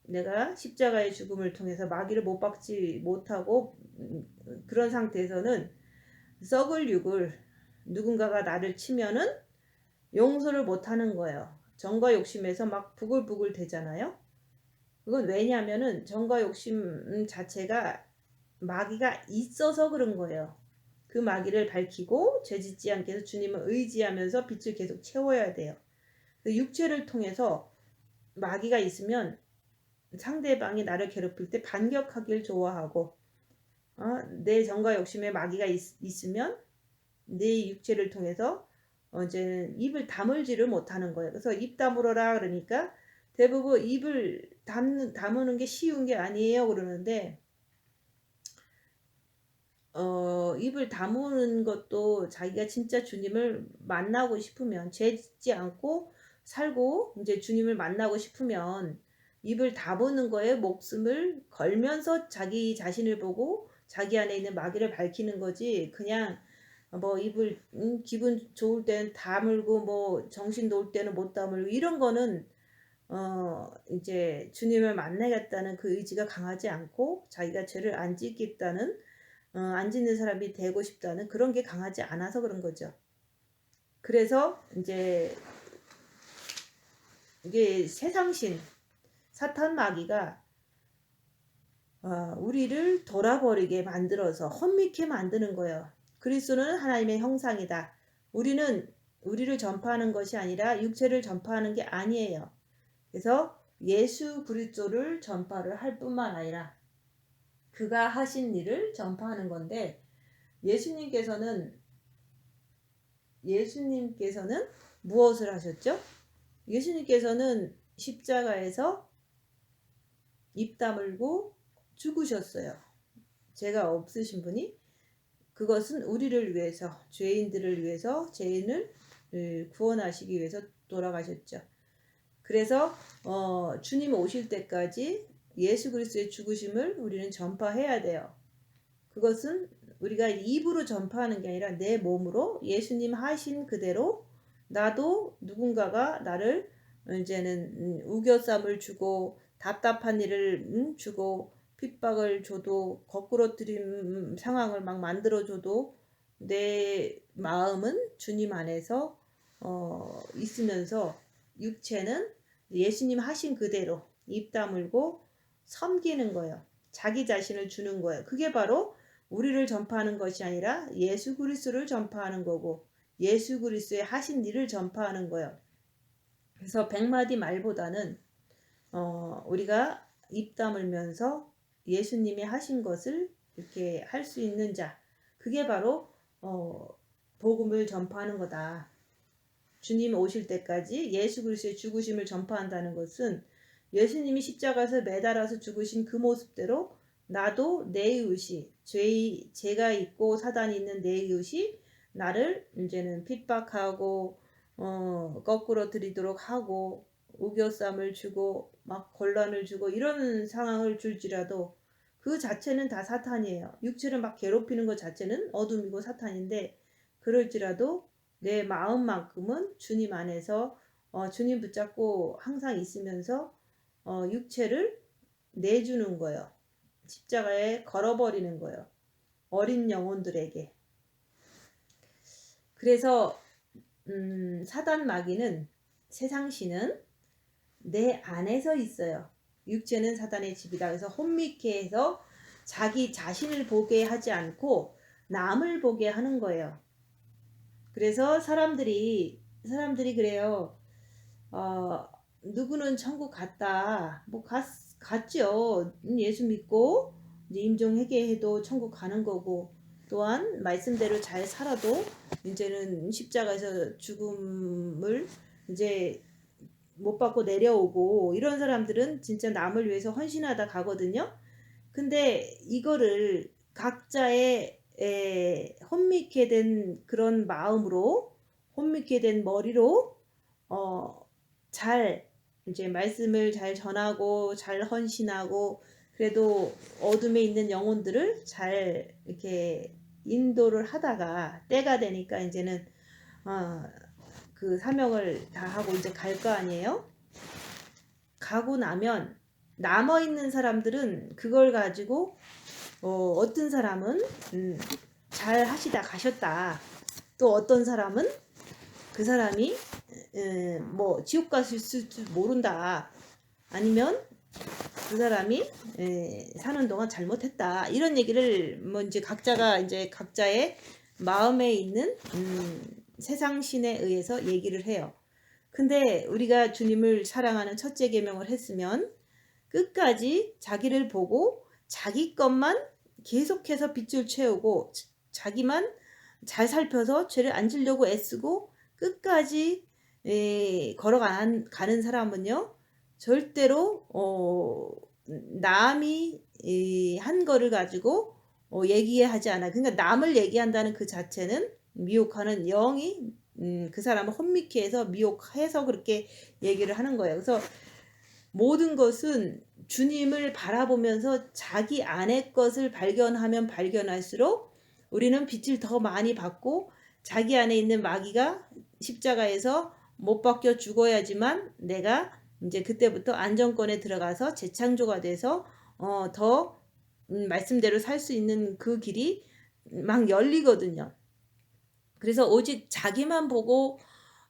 내가 십자가의 죽음을 통해서 마귀를 못 박지 못하고 그런 상태에서는 썩을 육을 누군가가 나를 치면은 용서를 못하는 거예요. 정과 욕심에서 막 부글부글 되잖아요. 그건 왜냐하면은 정과 욕심 자체가 마귀가 있어서 그런 거예요. 그 마귀를 밝히고 죄짓지 않게 해서 주님을 의지하면서 빛을 계속 채워야 돼요. 육체를 통해서 마귀가 있으면 상대방이 나를 괴롭힐 때 반격하길 좋아하고, 내 정과 욕심에 마귀가 있으면 내 육체를 통해서 이제 입을 다물지를 못하는 거예요. 그래서 입 다물어라 그러니까 대부분 입을 다무는 게 쉬운 게 아니에요 그러는데, 입을 다무는 것도 자기가 진짜 주님을 만나고 싶으면, 죄 짓지 않고 살고 이제 주님을 만나고 싶으면 입을 다무는 거에 목숨을 걸면서 자기 자신을 보고 자기 안에 있는 마귀를 밝히는 거지. 그냥 뭐 입을 기분 좋을 때는 다물고 뭐 정신 놓을 때는 못 다물고 이런 거는 이제 주님을 만나겠다는 그 의지가 강하지 않고 자기가 죄를 안 짓겠다는 안 짓는 사람이 되고 싶다는 그런 게 강하지 않아서 그런 거죠. 그래서 이제 이게 세상신 사탄 마귀가 우리를 돌아버리게 만들어서 혼미케 만드는 거예요. 그리스도는 하나님의 형상이다. 우리를 전파하는 것이 아니라 육체를 전파하는 게 아니에요. 그래서 예수 그리스도를 전파를 할 뿐만 아니라 그가 하신 일을 전파하는 건데 예수님께서는 무엇을 하셨죠? 예수님께서는 십자가에서 입 다물고 죽으셨어요. 죄가 없으신 분이 그것은 우리를 위해서 죄인들을 위해서 죄인을 구원하시기 위해서 돌아가셨죠. 그래서 주님 오실 때까지 예수 그리스도의 죽으심을 우리는 전파해야 돼요. 그것은 우리가 입으로 전파하는 게 아니라 내 몸으로 예수님 하신 그대로 나도 누군가가 나를 이제는 우겨쌈을 주고 답답한 일을 주고 핍박을 줘도 거꾸로뜨린 상황을 막 만들어줘도 내 마음은 주님 안에서 있으면서 육체는 예수님 하신 그대로 입 다물고 섬기는 거예요. 자기 자신을 주는 거예요. 그게 바로 우리를 전파하는 것이 아니라 예수 그리스도를 전파하는 거고 예수 그리스도의 하신 일을 전파하는 거예요. 그래서 100마디 말보다는 우리가 입 다물면서 예수님이 하신 것을 이렇게 할 수 있는 자, 그게 바로 복음을 전파하는 거다. 주님 오실 때까지 예수 그리스도의 죽으심을 전파한다는 것은 예수님이 십자가에서 매달아서 죽으신 그 모습대로 나도 내 이웃이 죄가 있고 사단이 있는 내 이웃이 나를 이제는 핍박하고 거꾸로 들이도록 하고 우겨쌈을 주고 막 곤란을 주고 이런 상황을 줄지라도 그 자체는 다 사탄이에요. 육체를 막 괴롭히는 것 자체는 어둠이고 사탄인데 그럴지라도 내 마음만큼은 주님 안에서 주님 붙잡고 항상 있으면서 육체를 내주는 거예요. 십자가에 걸어버리는 거예요. 어린 영혼들에게. 그래서 사단 마귀는 세상신은 내 안에서 있어요. 육체는 사단의 집이다. 그래서 혼미케 해서 자기 자신을 보게 하지 않고 남을 보게 하는 거예요. 그래서 사람들이 그래요. 누구는 천국 갔다. 뭐 갔죠. 예수 믿고 이제 임종회개해도 천국 가는 거고 또한 말씀대로 잘 살아도 이제는 십자가에서 죽음을 이제 못 받고 내려오고 이런 사람들은 진짜 남을 위해서 헌신하다 가거든요. 근데 이거를 각자의 혼미케 된 그런 마음으로 혼미케 된 머리로 잘 이제 말씀을 잘 전하고 잘 헌신하고 그래도 어둠에 있는 영혼들을 잘 이렇게 인도를 하다가 때가 되니까 이제는 그 사명을 다 하고 이제 갈 거 아니에요? 가고 나면 남아있는 사람들은 그걸 가지고 어떤 사람은 잘 하시다 가셨다. 또 어떤 사람은 그 사람이 뭐 지옥 갔을지 모른다. 아니면 그 사람이 사는 동안 잘못했다. 이런 얘기를 뭐 이제 각자가 이제 각자의 마음에 있는 세상 신에 의해서 얘기를 해요. 근데 우리가 주님을 사랑하는 첫째 계명을 했으면 끝까지 자기를 보고 자기 것만 계속해서 빚을 채우고 자기만 잘 살펴서 죄를 안 지려고 애쓰고 끝까지 걸어가는 사람은요 절대로 남이 한 거를 가지고 얘기하지 않아요. 그러니까 남을 얘기한다는 그 자체는 미혹하는 영이 그 사람을 혼미케 해서 미혹해서 그렇게 얘기를 하는 거예요. 그래서 모든 것은 주님을 바라보면서 자기 안의 것을 발견하면 발견할수록 우리는 빛을 더 많이 받고 자기 안에 있는 마귀가 십자가에서 못 박혀 죽어야지만 내가 이제 그때부터 안정권에 들어가서 재창조가 돼서 더 말씀대로 살 수 있는 그 길이 막 열리거든요. 그래서 오직 자기만 보고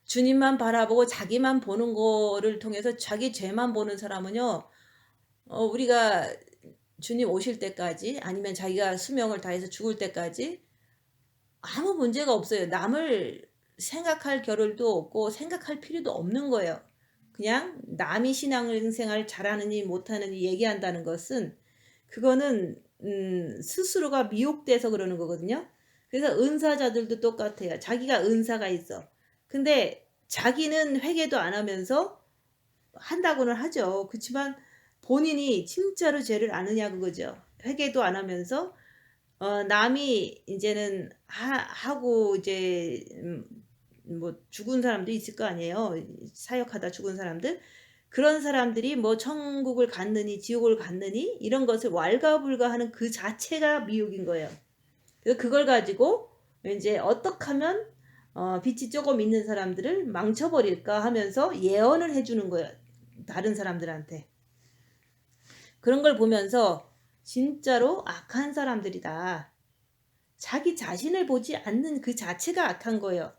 주님만 바라보고 자기만 보는 거를 통해서 자기 죄만 보는 사람은요, 우리가 주님 오실 때까지 아니면 자기가 수명을 다해서 죽을 때까지 아무 문제가 없어요. 남을 생각할 겨를도 없고 생각할 필요도 없는 거예요. 그냥 남이 신앙생활 잘하느니 못하느니 얘기한다는 것은 그거는 스스로가 미혹돼서 그러는 거거든요. 그래서 은사자들도 똑같아요. 자기가 은사가 있어. 근데 자기는 회개도 안 하면서 한다고는 하죠. 그렇지만 본인이 진짜로 죄를 아느냐 그거죠. 회개도 안 하면서 남이 이제는 하고 이제 뭐 죽은 사람도 있을 거 아니에요. 사역하다 죽은 사람들. 그런 사람들이 뭐 천국을 갔느니 지옥을 갔느니 이런 것을 왈가불가하는 그 자체가 미혹인 거예요. 그래서 그걸 가지고 이제 어떻게 하면 빛이 조금 있는 사람들을 망쳐버릴까 하면서 예언을 해주는 거예요. 다른 사람들한테. 그런 걸 보면서 진짜로 악한 사람들이다. 자기 자신을 보지 않는 그 자체가 악한 거예요.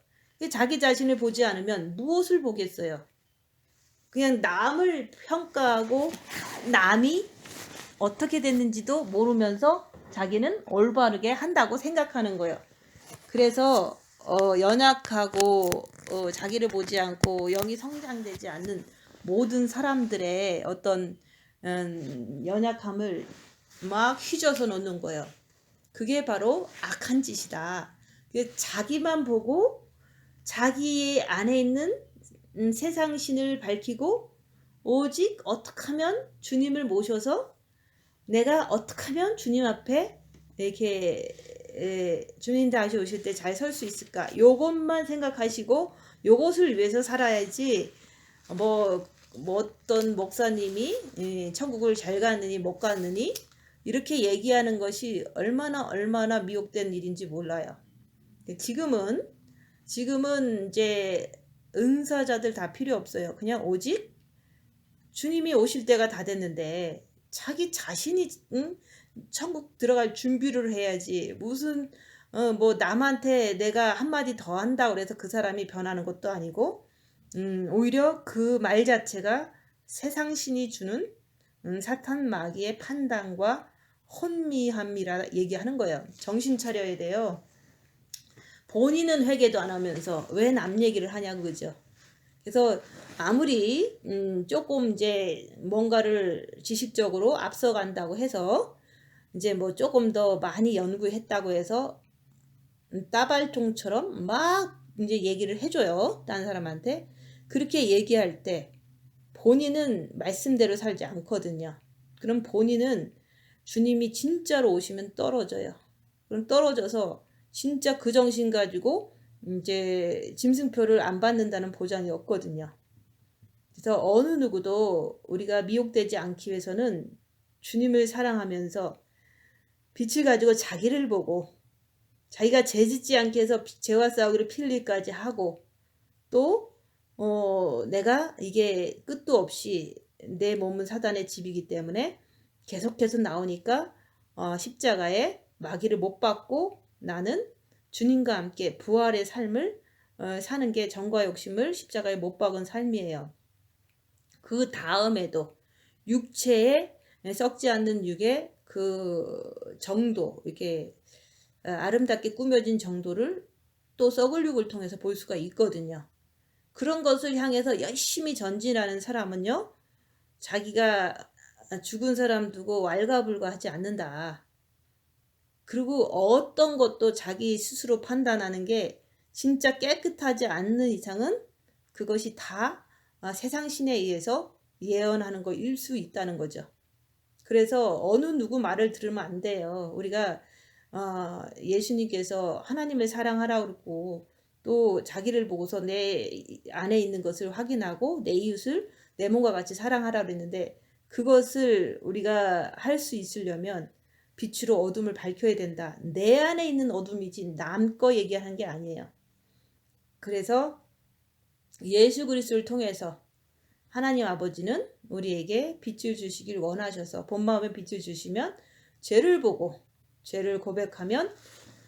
자기 자신을 보지 않으면 무엇을 보겠어요? 그냥 남을 평가하고 남이 어떻게 됐는지도 모르면서 자기는 올바르게 한다고 생각하는 거예요. 그래서 연약하고 자기를 보지 않고 영이 성장되지 않는 모든 사람들의 어떤 연약함을 막 휘저어서 놓는 거예요. 그게 바로 악한 짓이다. 자기만 보고 자기 안에 있는 세상신을 밝히고 오직 어떻게 하면 주님을 모셔서 내가 어떻게 하면 주님 앞에 이렇게 주님 다시 오실 때 잘 설 수 있을까? 요것만 생각하시고 요것을 위해서 살아야지 뭐 어떤 목사님이 천국을 잘 갔느니 못 갔느니 이렇게 얘기하는 것이 얼마나 미혹된 일인지 몰라요. 지금은 이제 은사자들 다 필요 없어요. 그냥 오직 주님이 오실 때가 다 됐는데 자기 자신이 천국 들어갈 준비를 해야지. 무슨 뭐 남한테 내가 한마디 더 한다 그래서 그 사람이 변하는 것도 아니고 오히려 그 말 자체가 세상신이 주는 사탄 마귀의 판단과 혼미함이라 얘기하는 거예요. 정신 차려야 돼요. 본인은 회개도 안 하면서 왜 남 얘기를 하냐고 그죠. 그래서 아무리 조금 이제 뭔가를 지식적으로 앞서간다고 해서 이제 뭐 조금 더 많이 연구했다고 해서 따발총처럼 막 이제 얘기를 해줘요. 다른 사람한테. 그렇게 얘기할 때 본인은 말씀대로 살지 않거든요. 그럼 본인은 주님이 진짜로 오시면 떨어져요. 그럼 떨어져서 진짜 그 정신 가지고 이제 짐승표를 안 받는다는 보장이 없거든요. 그래서 어느 누구도 우리가 미혹되지 않기 위해서는 주님을 사랑하면서 빛을 가지고 자기를 보고 자기가 죄짓지 않게 해서 죄와 싸우기를 필리까지 하고 또 내가 이게 끝도 없이 내 몸은 사단의 집이기 때문에 계속해서 나오니까 십자가에 마귀를 못 받고 나는 주님과 함께 부활의 삶을 사는 게 정과 욕심을 십자가에 못 박은 삶이에요. 그 다음에도 육체에 썩지 않는 육의 그 정도 이렇게 아름답게 꾸며진 정도를 또 썩을 육을 통해서 볼 수가 있거든요. 그런 것을 향해서 열심히 전진하는 사람은요. 자기가 죽은 사람 두고 왈가불가하지 않는다. 그리고 어떤 것도 자기 스스로 판단하는 게 진짜 깨끗하지 않는 이상은 그것이 다 세상신에 의해서 예언하는 거일 수 있다는 거죠. 그래서 어느 누구 말을 들으면 안 돼요. 우리가 예수님께서 하나님을 사랑하라고 그러고 또 자기를 보고서 내 안에 있는 것을 확인하고 내 이웃을 내 몸과 같이 사랑하라 그랬는데 그것을 우리가 할 수 있으려면 빛으로 어둠을 밝혀야 된다. 내 안에 있는 어둠이지 남 거 얘기하는 게 아니에요. 그래서 예수 그리스도를 통해서 하나님 아버지는 우리에게 빛을 주시길 원하셔서 본 마음에 빛을 주시면 죄를 보고 죄를 고백하면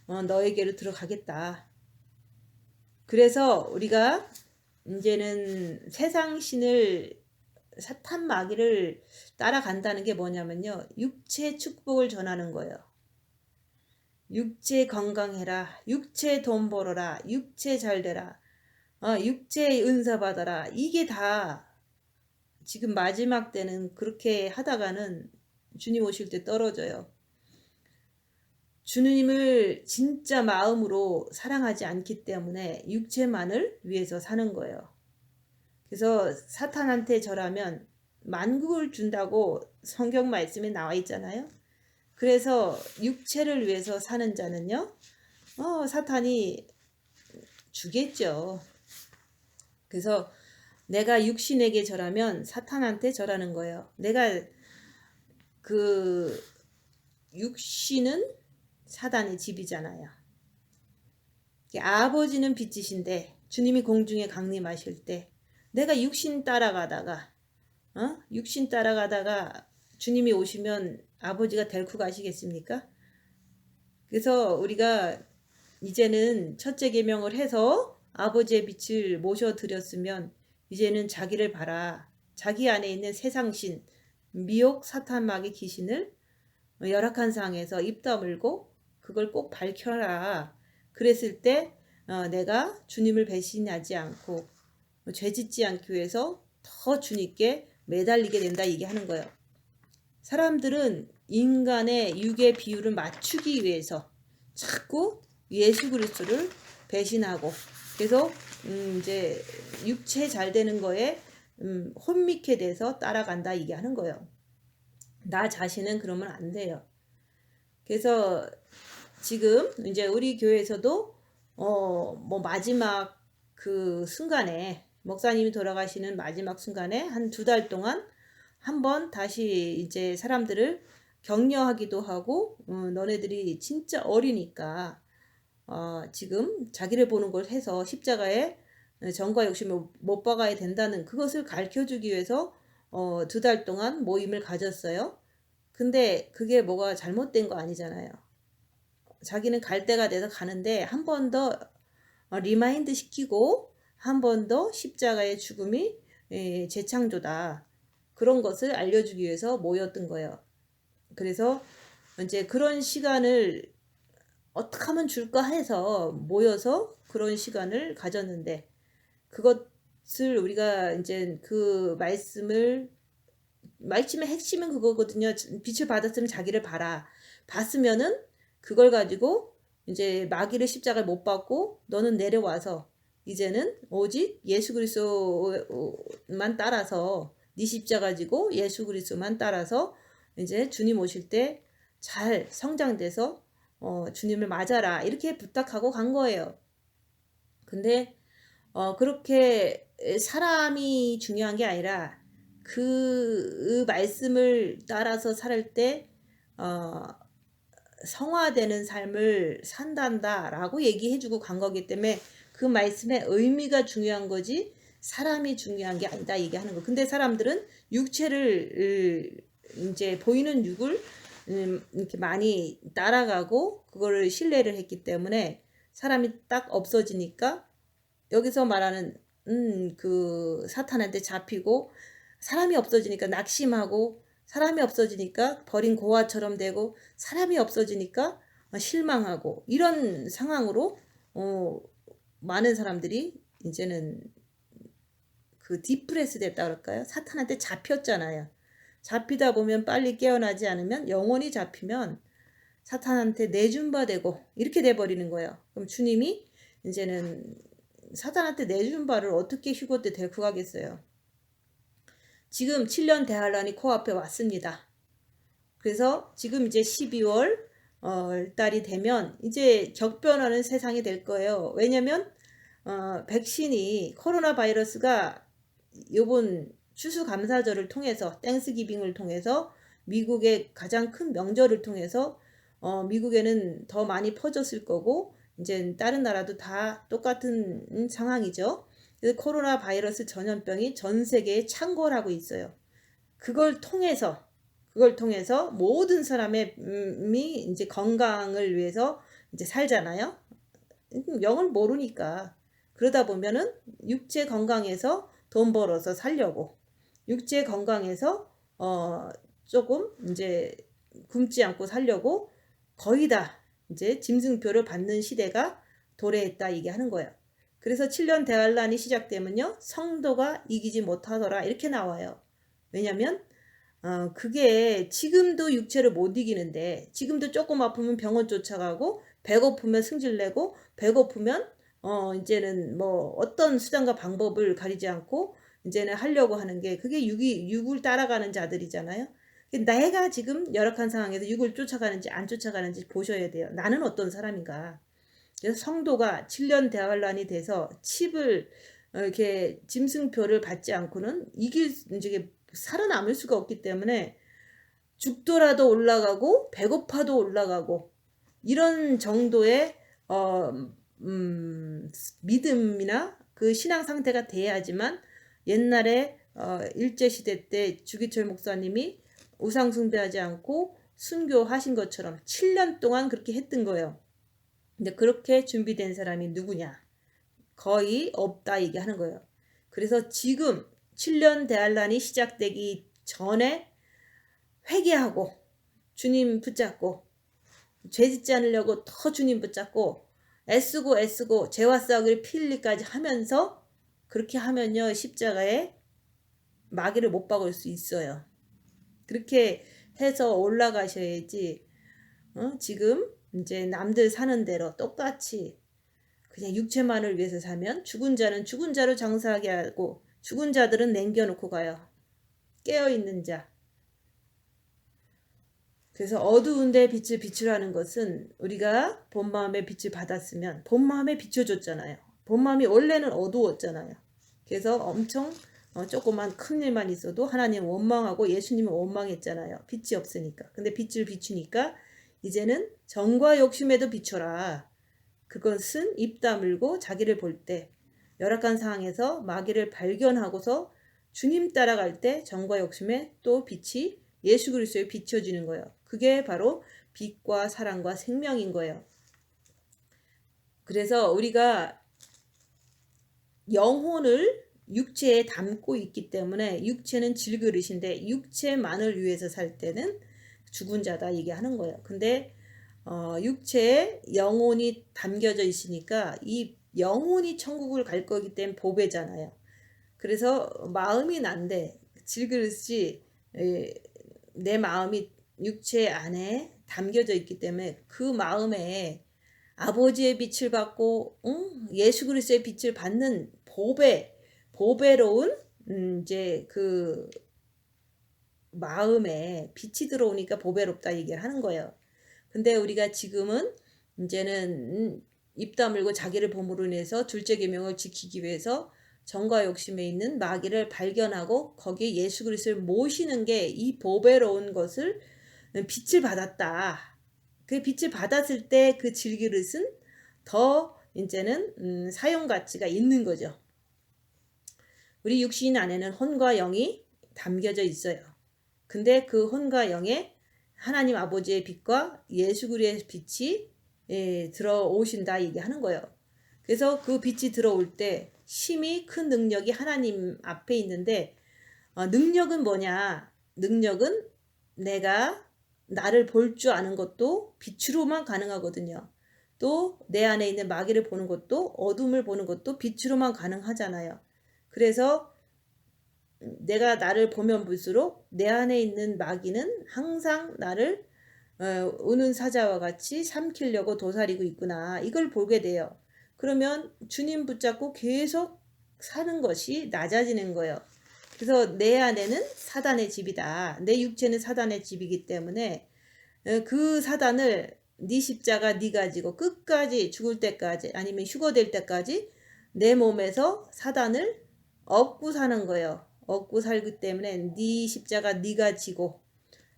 너에게로 들어가겠다. 그래서 우리가 이제는 세상 신을 사탄 마귀를 따라간다는 게 뭐냐면요. 육체 축복을 전하는 거예요. 육체 건강해라. 육체 돈 벌어라. 육체 잘 되라. 육체 은사 받아라. 이게 다 지금 마지막 때는 그렇게 하다가는 주님 오실 때 떨어져요. 주님을 진짜 마음으로 사랑하지 않기 때문에 육체만을 위해서 사는 거예요. 그래서 사탄한테 절하면 만국을 준다고 성경 말씀에 나와 있잖아요. 그래서 육체를 위해서 사는 자는요, 사탄이 주겠죠. 그래서 내가 육신에게 절하면 사탄한테 절하는 거예요. 내가 그 육신은 사단의 집이잖아요. 아버지는 빛이신데 주님이 공중에 강림하실 때 내가 육신 따라가다가 주님이 오시면 아버지가 데리고 가시겠습니까? 그래서 우리가 이제는 첫째 계명을 해서 아버지의 빛을 모셔드렸으면 이제는 자기를 봐라. 자기 안에 있는 세상신, 미혹 사탄 마귀 귀신을 열악한 상황에서 입 다물고 그걸 꼭 밝혀라. 그랬을 때 내가 주님을 배신하지 않고 죄짓지 않기 위해서 더 주님께 매달리게 된다 얘기하는 거예요. 사람들은 인간의 육의 비율을 맞추기 위해서 자꾸 예수 그리스도를 배신하고 그래서 이제 육체 잘 되는 거에 혼미케 돼서 따라간다 얘기하는 거예요. 나 자신은 그러면 안 돼요. 그래서 지금 이제 우리 교회에서도 뭐 마지막 그 순간에 목사님이 돌아가시는 마지막 순간에 한 2달 동안 한번 다시 이제 사람들을 격려하기도 하고 너네들이 진짜 어리니까 지금 자기를 보는 걸 해서 십자가에 정과 욕심을 못 박아야 된다는 그것을 가르쳐주기 위해서 2달 동안 모임을 가졌어요. 근데 그게 뭐가 잘못된 거 아니잖아요. 자기는 갈 때가 돼서 가는데 한 번 더 리마인드 시키고 한 번 더 십자가의 죽음이 재창조다. 그런 것을 알려주기 위해서 모였던 거예요. 그래서 이제 그런 시간을 어떻게 하면 줄까 해서 모여서 그런 시간을 가졌는데 그것을 우리가 이제 그 말씀의 핵심은 그거거든요. 빛을 받았으면 자기를 봐라. 봤으면은 그걸 가지고 이제 마귀를 십자가에 못 박고 너는 내려와서 이제는 오직 예수 그리스도만 따라서 네 십자가 지고 예수 그리스도만 따라서 이제 주님 오실 때 잘 성장돼서 주님을 맞아라 이렇게 부탁하고 간 거예요. 근데 그렇게 사람이 중요한 게 아니라 그 말씀을 따라서 살 때 성화되는 삶을 산단다라고 얘기해주고 간 거기 때문에 그 말씀의 의미가 중요한 거지 사람이 중요한 게 아니다 얘기하는 거. 근데 사람들은 육체를 이제 보이는 육을 이렇게 많이 따라가고 그거를 신뢰를 했기 때문에 사람이 딱 없어지니까 여기서 말하는 그 사탄한테 잡히고 사람이 없어지니까 낙심하고 사람이 없어지니까 버린 고아처럼 되고 사람이 없어지니까 실망하고 이런 상황으로 많은 사람들이 이제는 그 디프레스 됐다 그럴까요? 사탄한테 잡혔잖아요. 잡히다 보면 빨리 깨어나지 않으면 영원히 잡히면 사탄한테 내준바되고 이렇게 돼버리는 거예요. 그럼 주님이 이제는 사탄한테 내준 바를 어떻게 휴거 때 데리고 가겠어요. 지금 7년 대환란이 코앞에 왔습니다. 그래서 지금 이제 12월 달이 되면 이제 격변하는 세상이 될 거예요. 왜냐면 백신이 코로나 바이러스가 요번 추수감사절을 통해서 땡스기빙을 통해서 미국의 가장 큰 명절을 통해서 미국에는 더 많이 퍼졌을 거고 이제 다른 나라도 다 똑같은 상황이죠. 그래서 코로나 바이러스 전염병이 전 세계에 창궐하고 있어요. 그걸 통해서 모든 사람의 이제 건강을 위해서 이제 살잖아요. 영을 모르니까. 그러다 보면은 육체 건강해서 돈 벌어서 살려고, 육체 건강해서 조금 이제 굶지 않고 살려고 거의 다 이제 짐승표를 받는 시대가 도래했다 얘기하는 거예요. 그래서 7년 대환란이 시작되면요, 성도가 이기지 못하더라 이렇게 나와요. 왜냐면 그게 지금도 육체를 못 이기는데, 지금도 조금 아프면 병원 쫓아가고, 배고프면 승질내고, 배고프면 이제는 뭐 어떤 수단과 방법을 가리지 않고 이제는 하려고 하는 게, 그게 육을 따라가는 자들이잖아요. 내가 지금 열악한 상황에서 육을 쫓아가는지 안 쫓아가는지 보셔야 돼요. 나는 어떤 사람인가. 그래서 성도가 7년 대환란이 돼서 칩을 이렇게 짐승표를 받지 않고는 이제 살아남을 수가 없기 때문에 죽더라도 올라가고 배고파도 올라가고 이런 정도의 믿음이나 그 신앙 상태가 돼야지만, 옛날에 일제시대 때 주기철 목사님이 우상 숭배하지 않고 순교하신 것처럼 7년 동안 그렇게 했던 거예요. 근데 그렇게 준비된 사람이 누구냐? 거의 없다 얘기하는 거예요. 그래서 지금 7년 대환란이 시작되기 전에 회개하고 주님 붙잡고, 죄 짓지 않으려고 더 주님 붙잡고 애쓰고 죄와 싸우기를 피 흘리까지 하면서, 그렇게 하면요 십자가에 마귀를 못 박을 수 있어요. 그렇게 해서 올라가셔야지. 지금 이제 남들 사는 대로 똑같이 그냥 육체만을 위해서 사면, 죽은 자는 죽은 자로 장사하게 하고 죽은 자들은 남겨놓고 가요. 깨어있는 자. 그래서 어두운데 빛을 비추라는 것은, 우리가 본 마음의 빛을 받았으면 본 마음에 비춰줬잖아요. 본 마음이 원래는 어두웠잖아요. 그래서 엄청 조그만 큰 일만 있어도 하나님 원망하고 예수님은 원망했잖아요. 빛이 없으니까. 근데 빛을 비추니까 이제는 정과 욕심에도 비춰라. 그것은 입 다물고 자기를 볼 때, 열악한 상황에서 마귀를 발견하고서 주님 따라갈 때 정과 욕심에 또 빛이 예수 그리스도에 비춰지는 거예요. 그게 바로 빛과 사랑과 생명인 거예요. 그래서 우리가 영혼을 육체에 담고 있기 때문에, 육체는 질그릇인데 육체만을 위해서 살 때는 죽은 자다 얘기하는 거예요. 근데 육체에 영혼이 담겨져 있으니까 이 영혼이 천국을 갈 거기 때문에 보배잖아요. 그래서 마음이 난데 질그릇이 내 마음이 육체 안에 담겨져 있기 때문에 그 마음에 아버지의 빛을 받고 예수 그리스도의 빛을 받는 보배로운 이제 그 마음에 빛이 들어오니까 보배롭다 얘기를 하는 거예요. 근데 우리가 지금은 이제는 입 다물고 자기를 보므로 인해서 둘째 계명을 지키기 위해서 정과 욕심에 있는 마귀를 발견하고 거기에 예수 그리스도를 모시는 게, 이 보배로운 것을 빛을 받았다. 그 빛을 받았을 때 그 질그릇은 더 이제는 사용 가치가 있는 거죠. 우리 육신 안에는 혼과 영이 담겨져 있어요. 근데 그 혼과 영에 하나님 아버지의 빛과 예수 그리스도의 빛이 들어오신다 얘기하는 거예요. 그래서 그 빛이 들어올 때 심히 큰 능력이 하나님 앞에 있는데, 능력은 뭐냐? 능력은 내가 나를 볼 줄 아는 것도 빛으로만 가능하거든요. 또 내 안에 있는 마귀를 보는 것도, 어둠을 보는 것도 빛으로만 가능하잖아요. 그래서 내가 나를 보면 볼수록 내 안에 있는 마귀는 항상 나를 우는 사자와 같이 삼키려고 도사리고 있구나, 이걸 보게 돼요. 그러면 주님 붙잡고 계속 사는 것이 낮아지는 거예요. 그래서 내 안에는 사단의 집이다. 내 육체는 사단의 집이기 때문에 그 사단을 네 십자가 네가 지고 끝까지 죽을 때까지, 아니면 휴거될 때까지 내 몸에서 사단을 업고 사는 거예요. 얻고 살기 때문에 네 십자가 네가 지고,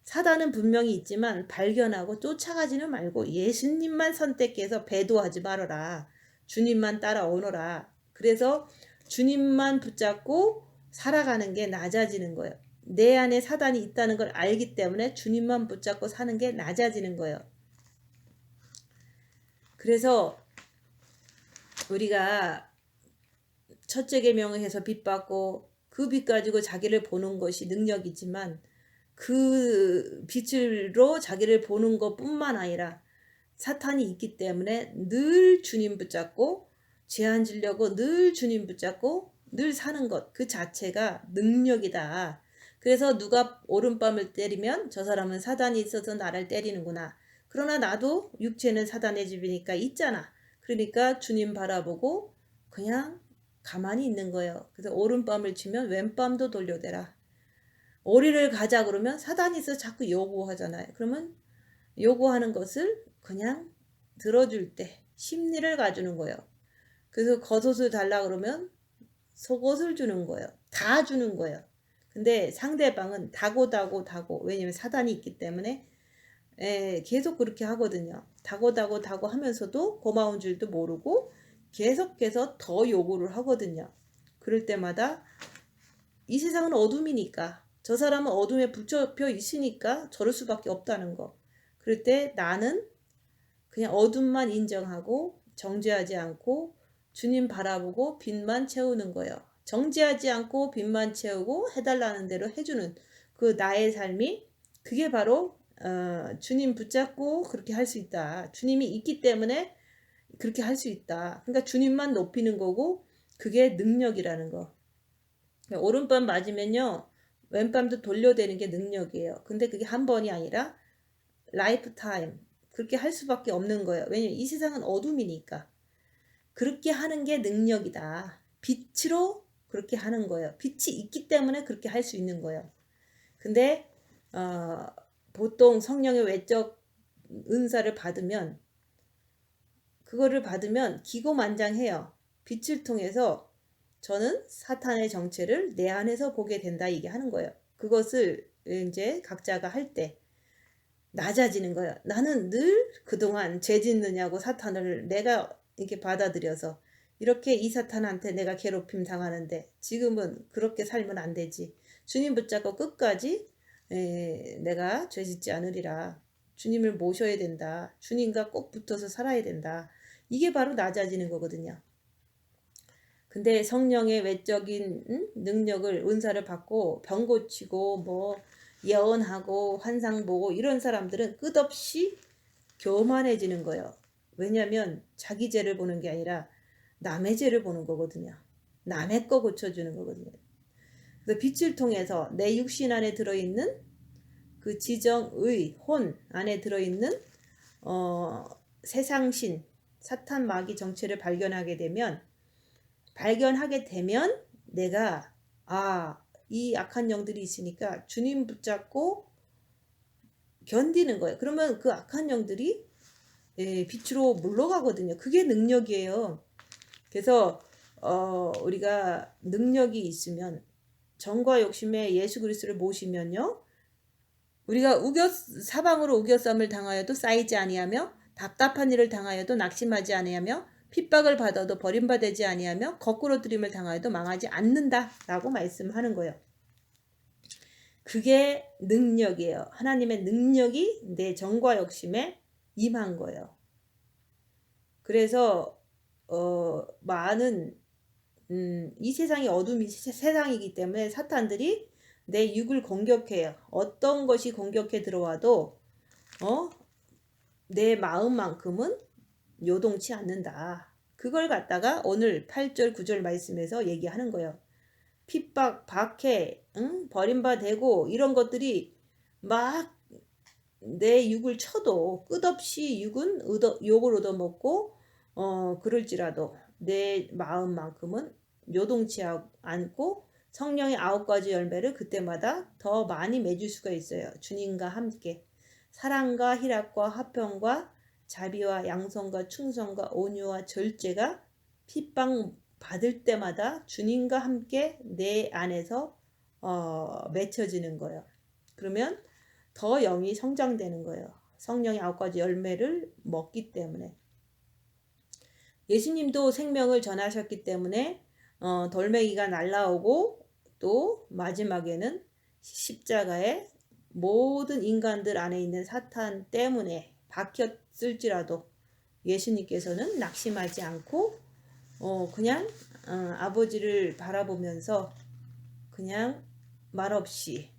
사단은 분명히 있지만 발견하고 쫓아가지는 말고 예수님만 선택해서 배도하지 말아라. 주님만 따라오너라. 그래서 주님만 붙잡고 살아가는 게 낮아지는 거예요. 내 안에 사단이 있다는 걸 알기 때문에 주님만 붙잡고 사는 게 낮아지는 거예요. 그래서 우리가 첫째 계명을 해서 빚 받고 그 빚 가지고 자기를 보는 것이 능력이지만, 그 빛으로 자기를 보는 것뿐만 아니라 사탄이 있기 때문에 늘 주님 붙잡고 죄 안 지려고 늘 주님 붙잡고 늘 사는 것, 그 자체가 능력이다. 그래서 누가 오른밤을 때리면 저 사람은 사단이 있어서 나를 때리는구나. 그러나 나도 육체는 사단의 집이니까 있잖아. 그러니까 주님 바라보고 그냥 가만히 있는 거예요. 그래서 오른밤을 치면 왼밤도 돌려대라. 어리를 가자 그러면 사단이 있어서 자꾸 요구하잖아요. 그러면 요구하는 것을 그냥 들어줄 때 심리를 가주는 거예요. 그래서 겉옷을 달라 그러면 속옷을 주는 거예요. 다 주는 거예요. 근데 상대방은 다고 왜냐면 사단이 있기 때문에 계속 그렇게 하거든요. 다고 하면서도 고마운 줄도 모르고 계속해서 더 요구를 하거든요. 그럴 때마다 이 세상은 어둠이니까, 저 사람은 어둠에 붙잡혀 있으니까 저럴 수밖에 없다는 거. 그럴 때 나는 그냥 어둠만 인정하고 정죄하지 않고 주님 바라보고 빚만 채우는 거예요. 정죄하지 않고 빚만 채우고 해달라는 대로 해주는 그 나의 삶이, 그게 바로 주님 붙잡고 그렇게 할 수 있다. 주님이 있기 때문에 그렇게 할 수 있다. 그러니까 주님만 높이는 거고, 그게 능력이라는 거. 오른밤 맞으면요 왼밤도 돌려대는 게 능력이에요. 근데 그게 한 번이 아니라 라이프 타임 그렇게 할 수밖에 없는 거예요. 왜냐면 이 세상은 어둠이니까. 그렇게 하는 게 능력이다. 빛으로 그렇게 하는 거예요. 빛이 있기 때문에 그렇게 할 수 있는 거예요. 근데 보통 성령의 외적 은사를 받으면, 그거를 받으면 기고만장해요. 빛을 통해서 저는 사탄의 정체를 내 안에서 보게 된다, 이게 하는 거예요. 그것을 이제 각자가 할 때 낮아지는 거예요. 나는 늘 그동안 죄 짓느냐고 사탄을 내가 이렇게 받아들여서 이렇게 이 사탄한테 내가 괴롭힘 당하는데, 지금은 그렇게 살면 안 되지. 주님 붙잡고 끝까지 내가 죄 짓지 않으리라. 주님을 모셔야 된다. 주님과 꼭 붙어서 살아야 된다. 이게 바로 낮아지는 거거든요. 근데 성령의 외적인 능력을, 은사를 받고 병 고치고 뭐 예언하고 환상 보고 이런 사람들은 끝없이 교만해지는 거예요. 왜냐하면 자기 죄를 보는 게 아니라 남의 죄를 보는 거거든요. 남의 거 고쳐주는 거거든요. 그래서 빛을 통해서 내 육신 안에 들어있는 그 지정의 혼 안에 들어있는 세상신, 사탄 마귀 정체를 발견하게 되면 내가 이 악한 영들이 있으니까 주님 붙잡고 견디는 거예요. 그러면 그 악한 영들이 빛으로 물러가거든요. 그게 능력이에요. 그래서 우리가 능력이 있으면, 정과 욕심에 예수 그리스도를 모시면요, 우리가 사방으로 우겨쌈을 당하여도 쌓이지 아니하며 답답한 일을 당하여도 낙심하지 아니하며 핍박을 받아도 버림받지 아니하며 거꾸로 들임을 당하여도 망하지 않는다라고 말씀하는 거예요. 그게 능력이에요. 하나님의 능력이 내 정과 욕심에 임한 거예요. 그래서 많은 이 세상이 어둠이 세상이기 때문에 사탄들이 내 육을 공격해요. 어떤 것이 공격해 들어와도 내 마음만큼은 요동치 않는다. 그걸 갖다가 오늘 8절 9절 말씀에서 얘기하는 거예요. 핍박, 박해, 버림받되고 이런 것들이 막 내 육을 쳐도 끝없이 육은 욕을 얻어먹고 그럴지라도 내 마음만큼은 요동치 않고 성령의 9가지 열매를 그때마다 더 많이 맺을 수가 있어요. 주님과 함께 사랑과 희락과 화평과 자비와 양성과 충성과 온유와 절제가 핍박 받을 때마다 주님과 함께 내 안에서 맺혀지는 거예요. 그러면 더 영이 성장되는 거예요. 성령의 9가지 열매를 먹기 때문에. 예수님도 생명을 전하셨기 때문에 돌멩이가 날라오고 또 마지막에는 십자가에 모든 인간들 안에 있는 사탄 때문에 박혔을지라도 예수님께서는 낙심하지 않고 그냥 아버지를 바라보면서 그냥 말없이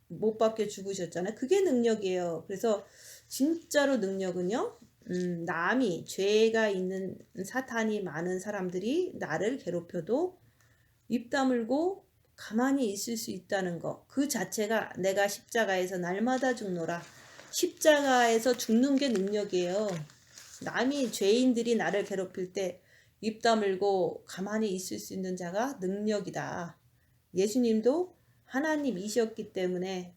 못 박혀 죽으셨잖아요. 그게 능력이에요. 그래서 진짜로 능력은요. 남이 죄가 있는 사탄이 많은 사람들이 나를 괴롭혀도 입 다물고 가만히 있을 수 있다는 거. 그 자체가 내가 십자가에서 날마다 죽노라. 십자가에서 죽는 게 능력이에요. 남이 죄인들이 나를 괴롭힐 때 입 다물고 가만히 있을 수 있는 자가 능력이다. 예수님도 하나님이셨기 때문에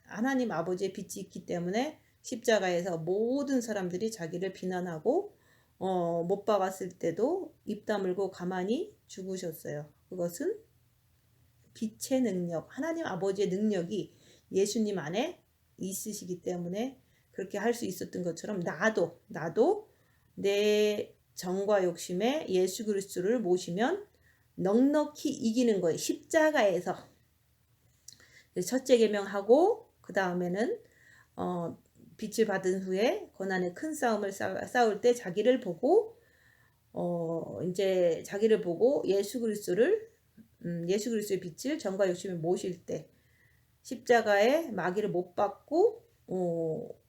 하나님 아버지의 빛이 있기 때문에 십자가에서 모든 사람들이 자기를 비난하고 못 박았을 때도 입 다물고 가만히 죽으셨어요. 그것은 빛의 능력, 하나님 아버지의 능력이 예수님 안에 있으시기 때문에 그렇게 할 수 있었던 것처럼 나도 내 정과 욕심에 예수 그리스도를 모시면 넉넉히 이기는 거예요. 십자가에서 첫째 계명하고 그 다음에는 빛을 받은 후에 고난의 큰 싸움을 싸울 때 자기를 보고 이제 자기를 보고 예수 그리스도의 빛을 정과 욕심에 모실 때 십자가에 마귀를 못 받고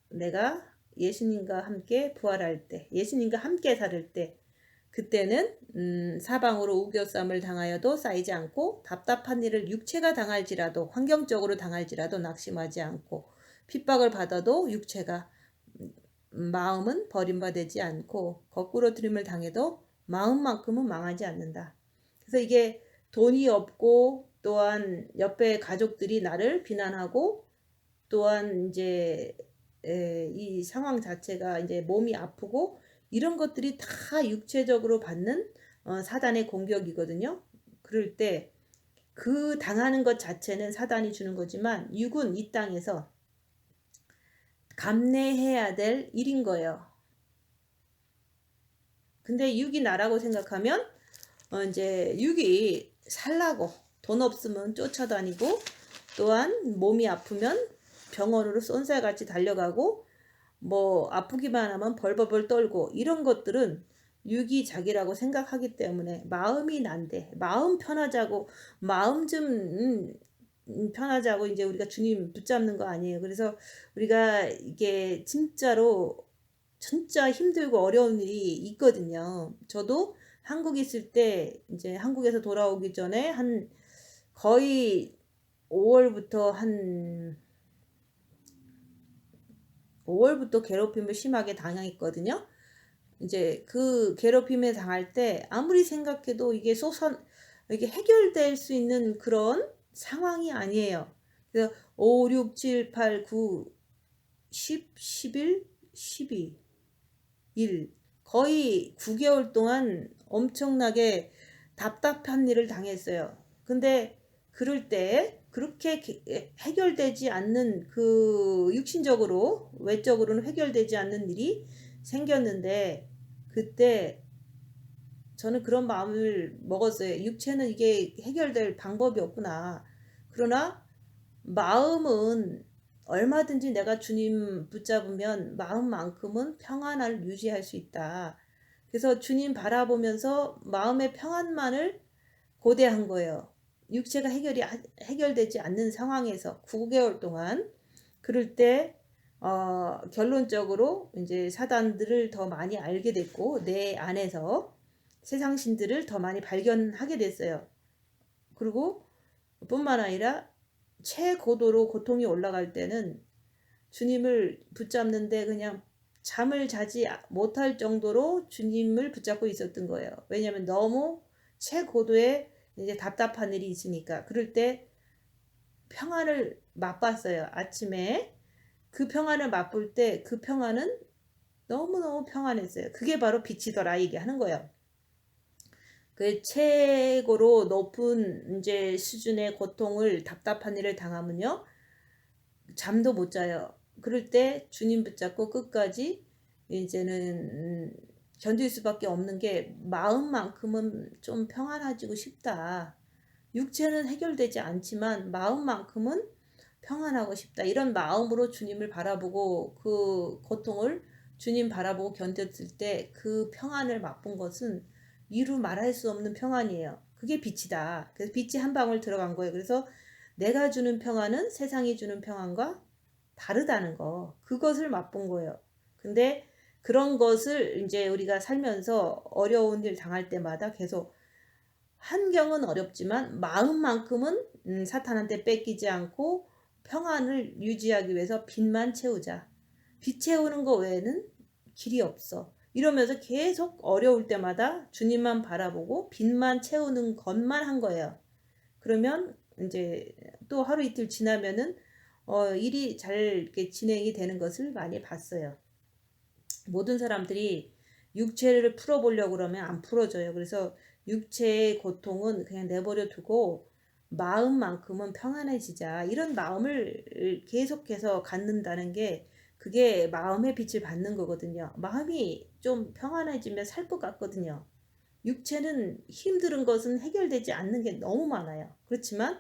내가 예수님과 함께 부활할 때 예수님과 함께 살을 때 그때는 사방으로 우겨쌈을 당하여도 쌓이지 않고 답답한 일을 육체가 당할지라도 환경적으로 당할지라도 낙심하지 않고 핍박을 받아도 육체가 마음은 버림받지 않고 거꾸로 들임을 당해도 마음만큼은 망하지 않는다. 그래서 이게 돈이 없고 또한 옆에 가족들이 나를 비난하고 또한 이제 이 상황 자체가 이제 몸이 아프고 이런 것들이 다 육체적으로 받는 사단의 공격이거든요. 그럴 때 그 당하는 것 자체는 사단이 주는 거지만 육은 이 땅에서 감내해야 될 일인 거예요. 근데 육이 나라고 생각하면 이제 육이 살라고 돈 없으면 쫓아다니고 또한 몸이 아프면 병원으로 쏜살같이 달려가고 뭐 아프기만 하면 벌벌벌 떨고 이런 것들은 육이 자기라고 생각하기 때문에 마음이 난데 마음 편하자고 마음 좀 편하자고 이제 우리가 주님 붙잡는 거 아니에요. 그래서 우리가 이게 진짜로 진짜 힘들고 어려운 일이 있거든요. 저도 한국에 있을 때 이제 한국에서 돌아오기 전에 한 거의 5월부터 괴롭힘을 심하게 당했거든요. 이제 그 괴롭힘에 당할 때 아무리 생각해도 이게 해결될 수 있는 그런 상황이 아니에요. 그래서 5, 6, 7, 8, 9, 10, 11, 12, 1 거의 9개월 동안 엄청나게 답답한 일을 당했어요. 근데 그럴 때 그렇게 해결되지 않는 그 육신적으로 외적으로는 해결되지 않는 일이 생겼는데 그때 저는 그런 마음을 먹었어요. 육체는 이게 해결될 방법이 없구나. 그러나 마음은 얼마든지 내가 주님 붙잡으면 마음만큼은 평안을 유지할 수 있다. 그래서 주님 바라보면서 마음의 평안만을 고대한 거예요. 육체가 해결되지 않는 상황에서 9개월 동안 그럴 때 결론적으로 이제 사단들을 더 많이 알게 됐고 내 안에서 세상 신들을 더 많이 발견하게 됐어요. 그리고 뿐만 아니라 최고도로 고통이 올라갈 때는 주님을 붙잡는데 그냥 잠을 자지 못할 정도로 주님을 붙잡고 있었던 거예요. 왜냐하면 너무 최고도의 이제 답답한 일이 있으니까. 그럴 때 평안을 맛봤어요. 아침에 그 평안을 맛볼 때 그 평안은 너무너무 평안했어요. 그게 바로 빛이더라 얘기하는 거예요. 그 최고로 높은 이제 수준의 고통을 답답한 일을 당하면요. 잠도 못 자요. 그럴 때 주님 붙잡고 끝까지 이제는 견딜 수밖에 없는 게 마음만큼은 좀 평안해지고 싶다. 육체는 해결되지 않지만 마음만큼은 평안하고 싶다. 이런 마음으로 주님을 바라보고 그 고통을 주님 바라보고 견뎠을 때 그 평안을 맛본 것은 이루 말할 수 없는 평안이에요. 그게 빛이다. 그래서 빛이 한 방울 들어간 거예요. 그래서 내가 주는 평안은 세상이 주는 평안과 다르다는 거. 그것을 맛본 거예요. 근데 그런 것을 이제 우리가 살면서 어려운 일 당할 때마다 계속 환경은 어렵지만 마음만큼은 사탄한테 뺏기지 않고 평안을 유지하기 위해서 빛만 채우자. 빛 채우는 거 외에는 길이 없어. 이러면서 계속 어려울 때마다 주님만 바라보고 빛만 채우는 것만 한 거예요. 그러면 이제 또 하루 이틀 지나면은 일이 잘 이렇게 진행이 되는 것을 많이 봤어요. 모든 사람들이 육체를 풀어보려고 그러면 안 풀어져요. 그래서 육체의 고통은 그냥 내버려 두고 마음만큼은 평안해지자. 이런 마음을 계속해서 갖는다는 게 그게 마음의 빛을 받는 거거든요. 마음이 좀 평안해지면 살 것 같거든요. 육체는 힘든 것은 해결되지 않는 게 너무 많아요. 그렇지만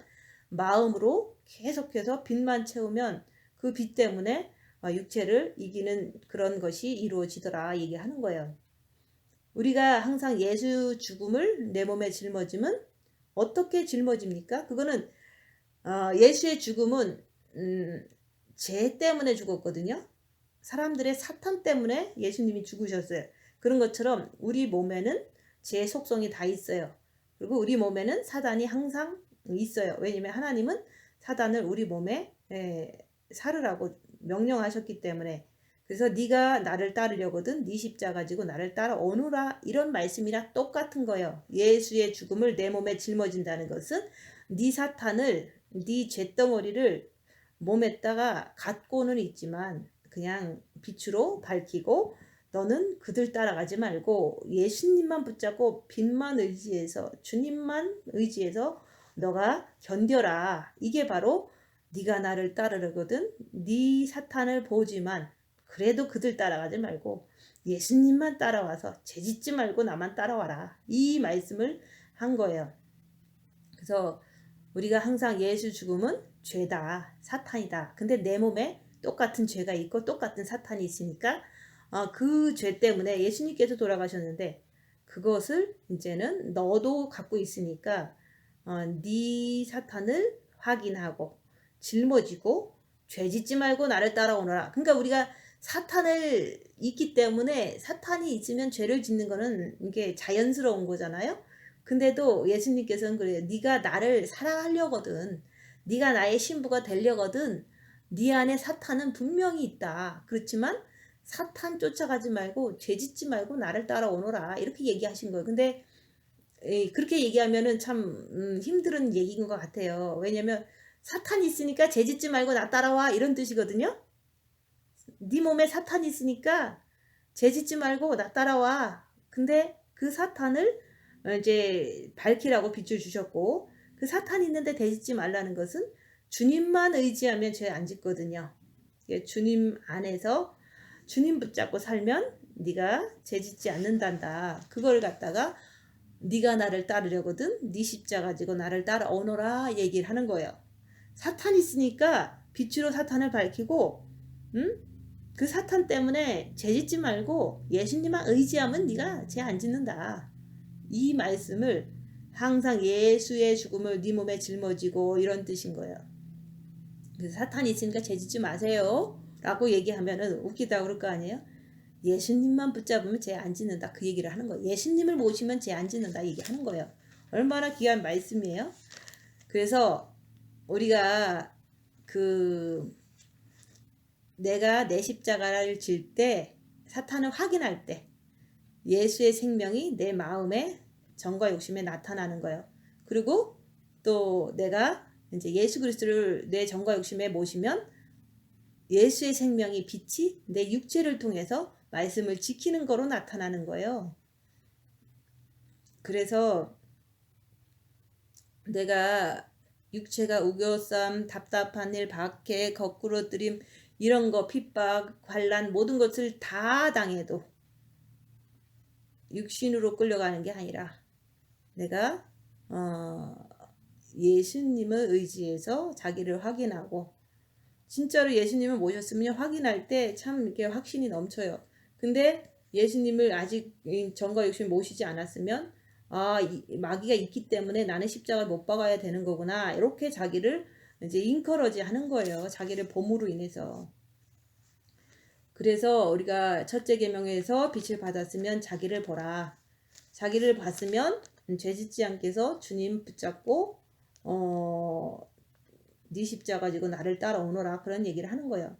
마음으로 계속해서 빛만 채우면 그 빛 때문에 육체를 이기는 그런 것이 이루어지더라 얘기하는 거예요. 우리가 항상 예수 죽음을 내 몸에 짊어짐은 어떻게 짊어집니까? 그거는 예수의 죽음은 죄 때문에 죽었거든요. 사람들의 사탄 때문에 예수님이 죽으셨어요. 그런 것처럼 우리 몸에는 제 속성이 다 있어요. 그리고 우리 몸에는 사단이 항상 있어요. 왜냐면 하나님은 사단을 우리 몸에 살으라고 명령하셨기 때문에. 그래서 네가 나를 따르려거든 네 십자가 지고 나를 따라오너라, 이런 말씀이랑 똑같은 거예요. 예수의 죽음을 내 몸에 짊어진다는 것은 네 사탄을, 네 죄덩어리를 몸에다가 갖고는 있지만 그냥 빛으로 밝히고 너는 그들 따라가지 말고 예수님만 붙잡고 빛만 의지해서 주님만 의지해서 너가 견뎌라. 이게 바로 네가 나를 따르려거든 네 사탄을 보지만 그래도 그들 따라가지 말고 예수님만 따라와서 죄짓지 말고 나만 따라와라. 이 말씀을 한 거예요. 그래서 우리가 항상 예수 죽음은 죄다, 사탄이다. 근데 내 몸에 똑같은 죄가 있고 똑같은 사탄이 있으니까 그 죄 때문에 예수님께서 돌아가셨는데 그것을 이제는 너도 갖고 있으니까 네 사탄을 확인하고 짊어지고 죄짓지 말고 나를 따라오너라. 그러니까 우리가 사탄을 있기 때문에 사탄이 있으면 죄를 짓는 거는 이게 자연스러운 거잖아요. 근데도 예수님께서는 그래요. 네가 나를 사랑하려거든, 네가 나의 신부가 되려거든 네 안에 사탄은 분명히 있다. 그렇지만 사탄 쫓아가지 말고 죄짓지 말고 나를 따라오너라, 이렇게 얘기하신 거예요. 근데 그렇게 얘기하면은 참 힘든 얘기인 것 같아요. 왜냐면 사탄이 있으니까 죄짓지 말고 나 따라와, 이런 뜻이거든요. 네 몸에 사탄이 있으니까 죄짓지 말고 나 따라와. 근데 그 사탄을 이제 밝히라고 빛을 주셨고, 그 사탄이 있는데 죄짓지 말라는 것은 주님만 의지하면 죄 안 짓거든요. 주님 안에서 주님 붙잡고 살면 네가 죄짓지 않는단다. 그걸 갖다가 네가 나를 따르려거든 네 십자가 지고 나를 따라오너라 얘기를 하는 거예요. 사탄이 있으니까 빛으로 사탄을 밝히고 그 사탄 때문에 죄짓지 말고 예수님만 의지하면 네가 죄 안 짓는다. 이 말씀을 항상 예수의 죽음을 네 몸에 짊어지고 이런 뜻인 거예요. 그래서 사탄이 있으니까 죄짓지 마세요 라고 얘기하면은 웃기다고 그럴 거 아니에요. 예수님만 붙잡으면 죄 안 짓는다, 그 얘기를 하는 거예요. 예수님을 모시면 죄 안 짓는다 얘기하는 거예요. 얼마나 귀한 말씀이에요. 그래서 우리가 내가 내 십자가를 질 때 사탄을 확인할 때 예수의 생명이 내 마음에 정과 욕심에 나타나는 거예요. 그리고 또 내가 이제 예수 그리스도를 내 정과 욕심에 모시면 예수의 생명이 빛이 내 육체를 통해서 말씀을 지키는 거로 나타나는 거예요. 그래서 내가 육체가 우겨쌈, 답답한 일, 박해, 거꾸로뜨림, 이런 거 핍박, 환난 모든 것을 다 당해도 육신으로 끌려가는 게 아니라 내가 예수님을 의지해서 자기를 확인하고, 진짜로 예수님을 모셨으면 확인할 때 참 이렇게 확신이 넘쳐요. 근데 예수님을 아직 정과 욕심 모시지 않았으면 마귀가 있기 때문에 나는 십자가를 못 박아야 되는 거구나, 이렇게 자기를 이제 인커러지 하는 거예요. 자기를 봄으로 인해서. 그래서 우리가 첫째 계명에서 빛을 받았으면 자기를 보라. 자기를 봤으면 죄짓지 않게 해서 주님 붙잡고 네 십자가 지고 나를 따라오너라, 그런 얘기를 하는 거예요.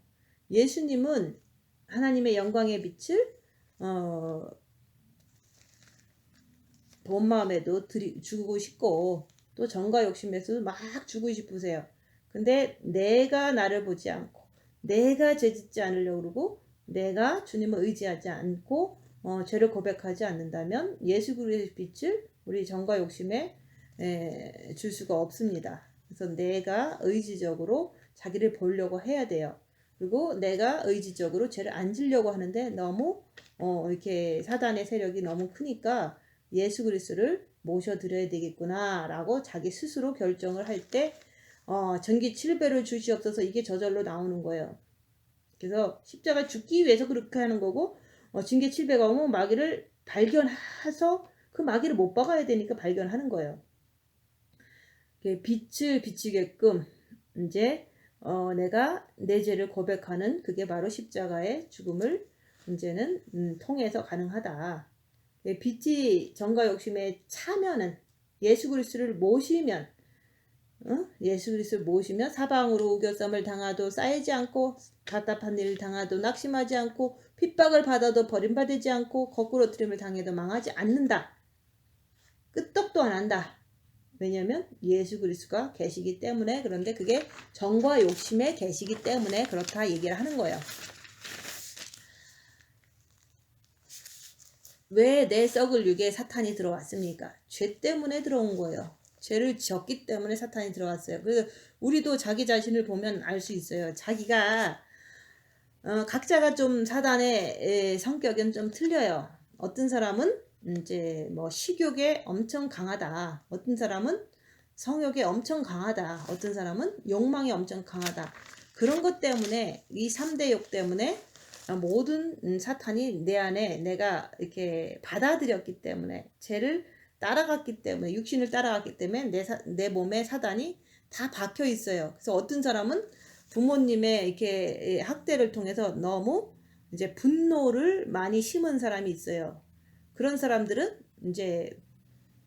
예수님은 하나님의 영광의 빛을 본 마음에도 주고 싶고 또 정과 욕심에서도 막 주고 싶으세요. 근데 내가 나를 보지 않고 내가 죄짓지 않으려고 그러고 내가 주님을 의지하지 않고 죄를 고백하지 않는다면 예수 그리스도의 빛을 우리 정과 욕심에 줄 수가 없습니다. 그래서 내가 의지적으로 자기를 보려고 해야 돼요. 그리고 내가 의지적으로 죄를 안 지려고 하는데 너무 이렇게 사단의 세력이 너무 크니까 예수 그리스도를 모셔드려야 되겠구나 라고 자기 스스로 결정을 할 때 전기 7배를 주시옵소서, 이게 저절로 나오는 거예요. 그래서 십자가 죽기 위해서 그렇게 하는 거고, 징계 7배가 오면 마귀를 발견해서 그 마귀를 못 박아야 되니까 발견하는 거예요. 빛을 비추게끔 이제 내가 내 죄를 고백하는, 그게 바로 십자가의 죽음을 이제는 통해서 가능하다. 빛이 정과 욕심에 차면은 예수 그리스도를 모시면 예수 그리스도를 모시면 사방으로 우겨쌈을 당하도 쌓이지 않고, 답답한 일을 당하도 낙심하지 않고, 핍박을 받아도 버림받지 않고, 거꾸로뜨림을 당해도 망하지 않는다. 끄떡도 안 한다. 왜냐면 예수 그리스도가 계시기 때문에. 그런데 그게 정과 욕심에 계시기 때문에 그렇다 얘기를 하는 거예요. 왜 내 썩을 육에 사탄이 들어왔습니까? 죄 때문에 들어온 거예요. 죄를 지었기 때문에 사탄이 들어왔어요. 그래서 우리도 자기 자신을 보면 알 수 있어요. 자기가 각자가 좀 사단의 성격은 좀 틀려요. 어떤 사람은 이제 뭐 식욕에 엄청 강하다. 어떤 사람은 성욕에 엄청 강하다. 어떤 사람은 욕망에 엄청 강하다. 그런 것 때문에, 이 3대 욕 때문에 모든 사탄이 내 안에 내가 이렇게 받아들였기 때문에, 죄를 따라갔기 때문에, 육신을 따라갔기 때문에 내 몸에 사단이 다 박혀 있어요. 그래서 어떤 사람은 부모님의 이렇게 학대를 통해서 너무 이제 분노를 많이 심은 사람이 있어요. 그런 사람들은 이제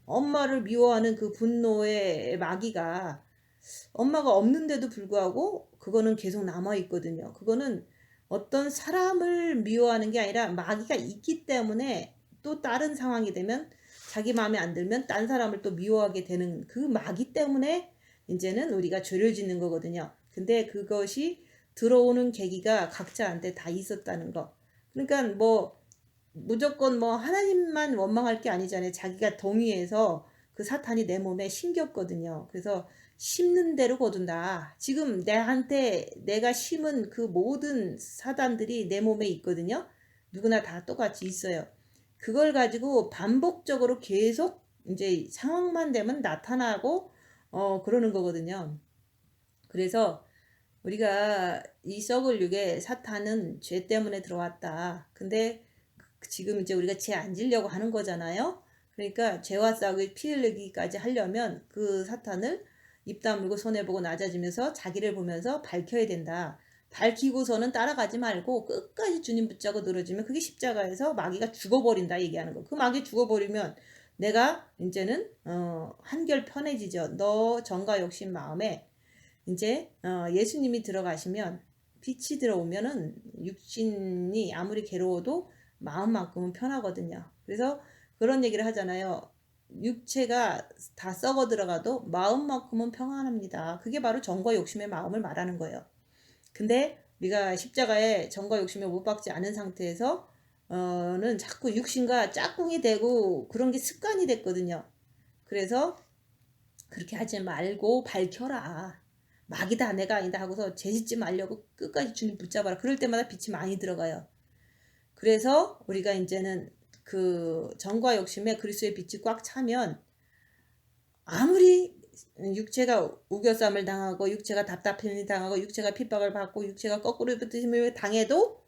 엄마를 미워하는 그 분노의 마귀가 엄마가 없는데도 불구하고 그거는 계속 남아 있거든요. 그거는 어떤 사람을 미워하는 게 아니라 마귀가 있기 때문에, 또 다른 상황이 되면 자기 마음에 안 들면 딴 사람을 또 미워하게 되는 그 마귀 때문에 이제는 우리가 죄를 짓는 거거든요. 근데 그것이 들어오는 계기가 각자한테 다 있었다는 거. 그러니까 뭐 무조건 뭐 하나님만 원망할 게 아니잖아요. 자기가 동의해서 그 사탄이 내 몸에 심겼거든요. 그래서 심는 대로 거둔다. 지금 내한테 내가 심은 그 모든 사단들이 내 몸에 있거든요. 누구나 다 똑같이 있어요. 그걸 가지고 반복적으로 계속 이제 상황만 되면 나타나고 그러는 거거든요. 그래서 우리가 이 썩을 육에 사탄은 죄 때문에 들어왔다. 근데 지금 이제 우리가 죄 안 지려고 하는 거잖아요. 그러니까 죄와 싹을 피 흘리기까지 하려면 그 사탄을 입 다물고 손해보고 낮아지면서 자기를 보면서 밝혀야 된다. 밝히고서는 따라가지 말고 끝까지 주님 붙잡고 늘어지면 그게 십자가에서 마귀가 죽어버린다 얘기하는 거. 그 마귀 죽어버리면 내가 이제는 한결 편해지죠. 너 정과 욕심 마음에 이제 예수님이 들어가시면, 빛이 들어오면은 육신이 아무리 괴로워도 마음만큼은 편하거든요. 그래서 그런 얘기를 하잖아요. 육체가 다 썩어 들어가도 마음만큼은 평안합니다. 그게 바로 정과 욕심의 마음을 말하는 거예요. 근데 우리가 십자가에 정과 욕심에 못 박지 않은 상태에서 는 자꾸 육신과 짝꿍이 되고 그런 게 습관이 됐거든요. 그래서 그렇게 하지 말고 밝혀라. 막이다 내가 아니다 하고서 재짓지 말려고 끝까지 주님 붙잡아라. 그럴 때마다 빛이 많이 들어가요. 그래서 우리가 이제는 그 정과 욕심에 그리스도의 빛이 꽉 차면 아무리 육체가 우겨쌈을 당하고 육체가 답답함을 당하고 육체가 핍박을 받고 육체가 거꾸로 붙으심을 당해도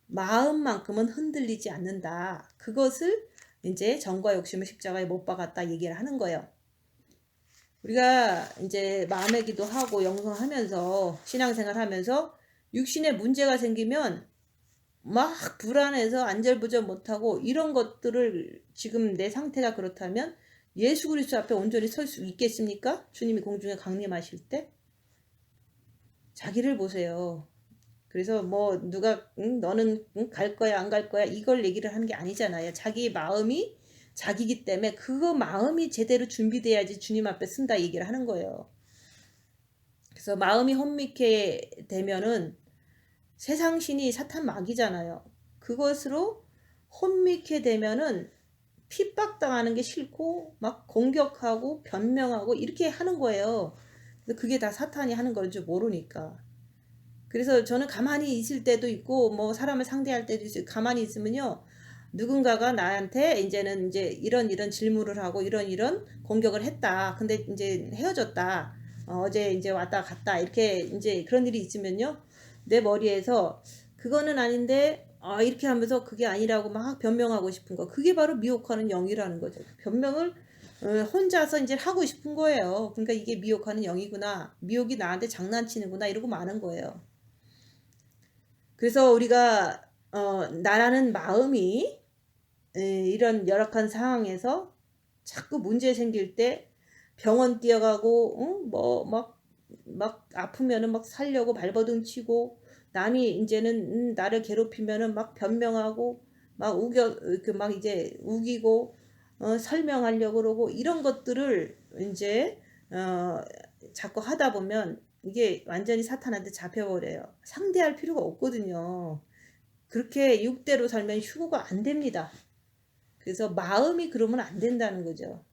마음만큼은 흔들리지 않는다. 그것을 이제 정과 욕심을 십자가에 못 박았다 얘기를 하는 거예요. 우리가 이제 마음의 기도하고 영성하면서 신앙생활 하면서 육신에 문제가 생기면 막 불안해서 안절부절 못하고 이런 것들을 지금 내 상태가 그렇다면 예수 그리스도 앞에 온전히 설 수 있겠습니까? 주님이 공중에 강림하실 때 자기를 보세요. 그래서 뭐 누가 너는 갈 거야 안 갈 거야 이걸 얘기를 하는 게 아니잖아요. 자기 마음이 자기기 때문에 그거 마음이 제대로 준비돼야지 주님 앞에 쓴다 얘기를 하는 거예요. 그래서 마음이 혼미케 되면은 세상 신이 사탄 마귀잖아요. 그것으로 혼미케 되면은 핍박당하는 게 싫고 막 공격하고 변명하고 이렇게 하는 거예요. 그게 다 사탄이 하는 걸 줄 모르니까. 그래서 저는 가만히 있을 때도 있고 뭐 사람을 상대할 때도 있어요. 가만히 있으면요. 누군가가 나한테 이제는 이제 이런 질문을 하고 이런 공격을 했다. 근데 이제 헤어졌다. 어제 이제 왔다 갔다 이렇게 이제 그런 일이 있으면요. 내 머리에서 그거는 아닌데 이렇게 하면서 그게 아니라고 막 변명하고 싶은 거. 그게 바로 미혹하는 영이라는 거죠. 변명을 혼자서 이제 하고 싶은 거예요. 그러니까 이게 미혹하는 영이구나. 미혹이 나한테 장난치는구나 이러고 마는 거예요. 그래서 우리가 나라는 마음이 이런 열악한 상황에서 자꾸 문제 생길 때 병원 뛰어가고 뭐 막 아프면은 막 살려고 발버둥 치고 남이 이제는 나를 괴롭히면은 막 변명하고 막 막 이제 우기고 설명하려고 그러고 이런 것들을 이제 자꾸 하다 보면 이게 완전히 사탄한테 잡혀버려요. 상대할 필요가 없거든요. 그렇게 육대로 살면 휴거가 안 됩니다. 그래서 마음이 그러면 안 된다는 거죠.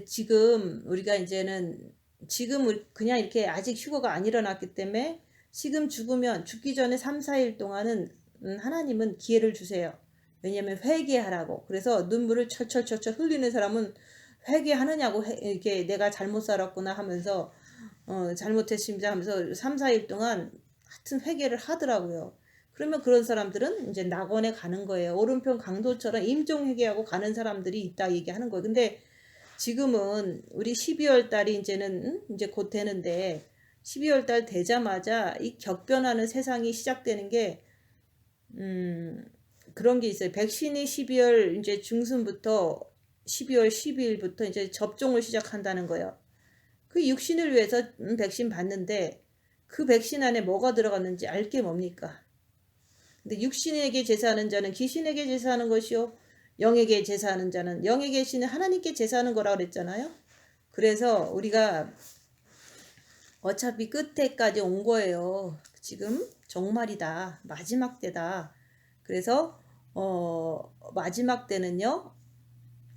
지금 우리가 이제는 지금 그냥 이렇게 아직 휴거가 안 일어났기 때문에 지금 죽으면 죽기 전에 3, 4일 동안은 하나님은 기회를 주세요. 왜냐하면 회개하라고. 그래서 눈물을 철철철철 흘리는 사람은 회개하느냐고 이렇게 내가 잘못 살았구나 하면서 잘못했습니다 하면서 3, 4일 동안 하여튼 회개를 하더라고요. 그러면 그런 사람들은 이제 낙원에 가는 거예요. 오른편 강도처럼 임종회개하고 가는 사람들이 있다 얘기하는 거예요. 근데 지금은 우리 12월 달이 이제는 이제 곧 되는데 12월 달 되자마자 이 격변하는 세상이 시작되는 게 그런 게 있어요. 백신이 12월 이제 중순부터 12월 12일부터 이제 접종을 시작한다는 거예요. 그 육신을 위해서 백신 받는데 그 백신 안에 뭐가 들어갔는지 알 게 뭡니까? 근데 육신에게 제사하는 자는 귀신에게 제사하는 것이요 영에게 제사하는 자는 영에 계시는 하나님께 제사하는 거라고 그랬잖아요. 그래서 우리가 어차피 끝에까지 온 거예요. 지금 종말이다. 마지막 때다. 그래서 마지막 때는요.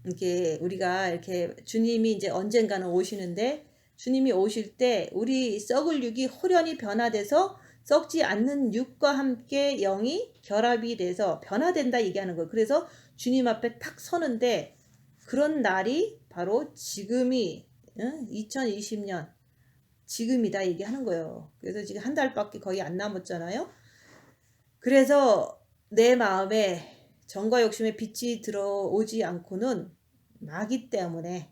이렇게 우리가 이렇게 주님이 이제 언젠가는 오시는데 주님이 오실 때 우리 썩을 육이 홀연히 변화돼서 썩지 않는 육과 함께 영이 결합이 돼서 변화된다 얘기하는 거예요. 그래서 주님 앞에 탁 서는데 그런 날이 바로 지금이 2020년 지금이다 얘기하는 거예요. 그래서 지금 한 달밖에 거의 안 남았잖아요. 그래서 내 마음에 정과 욕심의 빛이 들어오지 않고는 마귀 때문에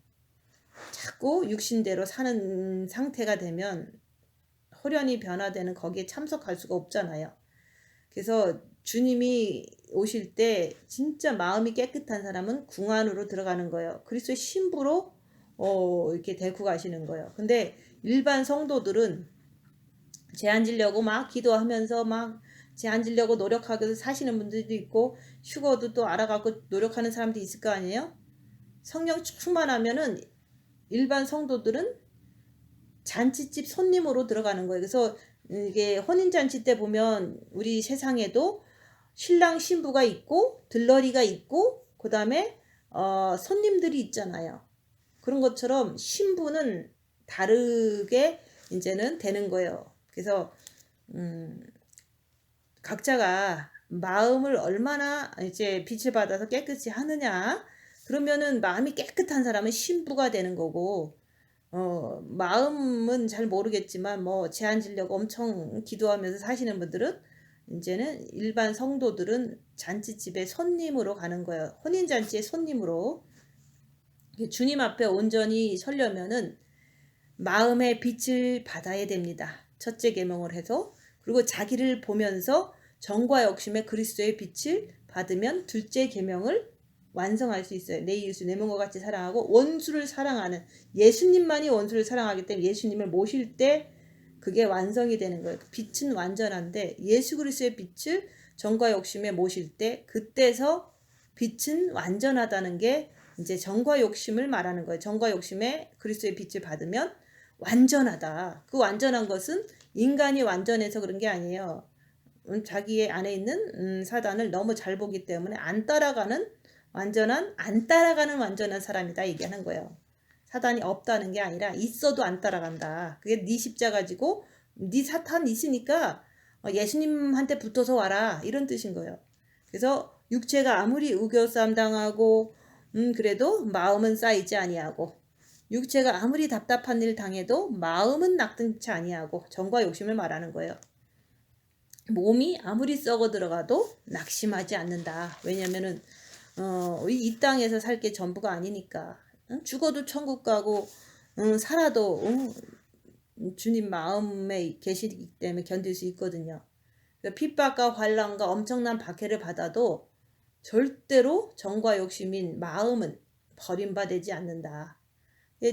자꾸 육신대로 사는 상태가 되면 홀연히 변화되는 거기에 참석할 수가 없잖아요. 그래서 주님이 오실 때 진짜 마음이 깨끗한 사람은 궁 안으로 들어가는 거예요. 그리스도의 신부로 이렇게 데리고 가시는 거예요. 근데 일반 성도들은 제 앉으려고 막 기도하면서 막 제 앉으려고 노력하고 사시는 분들도 있고 휴거도 또 알아갖고 노력하는 사람도 있을 거 아니에요. 성령 충만하면은 일반 성도들은 잔치집 손님으로 들어가는 거예요. 그래서 이게 혼인잔치 때 보면 우리 세상에도 신랑 신부가 있고 들러리가 있고 그 다음에 손님들이 있잖아요. 그런 것처럼 신부는 다르게 이제는 되는 거예요. 그래서 각자가 마음을 얼마나 이제 빛을 받아서 깨끗이 하느냐, 그러면은 마음이 깨끗한 사람은 신부가 되는 거고, 마음은 잘 모르겠지만 뭐 제한 진력 엄청 기도하면서 사시는 분들은 이제는 일반 성도들은 잔치집에 손님으로 가는 거예요. 혼인잔치에 손님으로. 주님 앞에 온전히 서려면은 마음의 빛을 받아야 됩니다. 첫째 계명을 해서. 그리고 자기를 보면서 정과 욕심의 그리스도의 빛을 받으면 둘째 계명을 완성할 수 있어요. 내 이웃을 내 몸과 같이 사랑하고 원수를 사랑하는, 예수님만이 원수를 사랑하기 때문에 예수님을 모실 때 그게 완성이 되는 거예요. 빛은 완전한데 예수 그리스도의 빛을 정과 욕심에 모실 때 그때서 빛은 완전하다는 게 이제 정과 욕심을 말하는 거예요. 정과 욕심에 그리스도의 빛을 받으면 완전하다. 그 완전한 것은 인간이 완전해서 그런 게 아니에요. 자기의 안에 있는 사단을 너무 잘 보기 때문에 안 따라가는 완전한 사람이다 얘기하는 거예요. 사단이 없다는 게 아니라 있어도 안 따라간다. 그게 네 십자가 지고 네 사탄 있으니까 예수님한테 붙어서 와라 이런 뜻인 거예요. 그래서 육체가 아무리 우겨싸움 당하고 그래도 마음은 쌓이지 아니하고, 육체가 아무리 답답한 일 당해도 마음은 낙등치 아니하고, 정과 욕심을 말하는 거예요. 몸이 아무리 썩어 들어가도 낙심하지 않는다. 왜냐면은 이 땅에서 살 게 전부가 아니니까. 죽어도 천국 가고 살아도 주님 마음에 계시기 때문에 견딜 수 있거든요. 핍박과 환난과 엄청난 박해를 받아도 절대로 정과 욕심인 마음은 버림받지 않는다.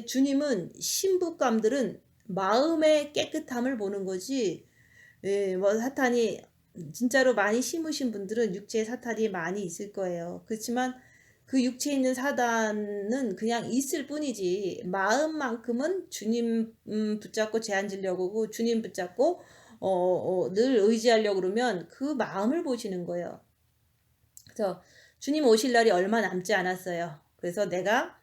주님은 신부감들은 마음의 깨끗함을 보는 거지, 뭐 사탄이 진짜로 많이 심으신 분들은 육체에 사탄이 많이 있을 거예요. 그렇지만 그 육체에 있는 사단은 그냥 있을 뿐이지 마음만큼은 주님 붙잡고 제한지려고 하고 주님 붙잡고 늘 의지하려고 그러면 그 마음을 보시는 거예요. 그래서 주님 오실 날이 얼마 남지 않았어요. 그래서 내가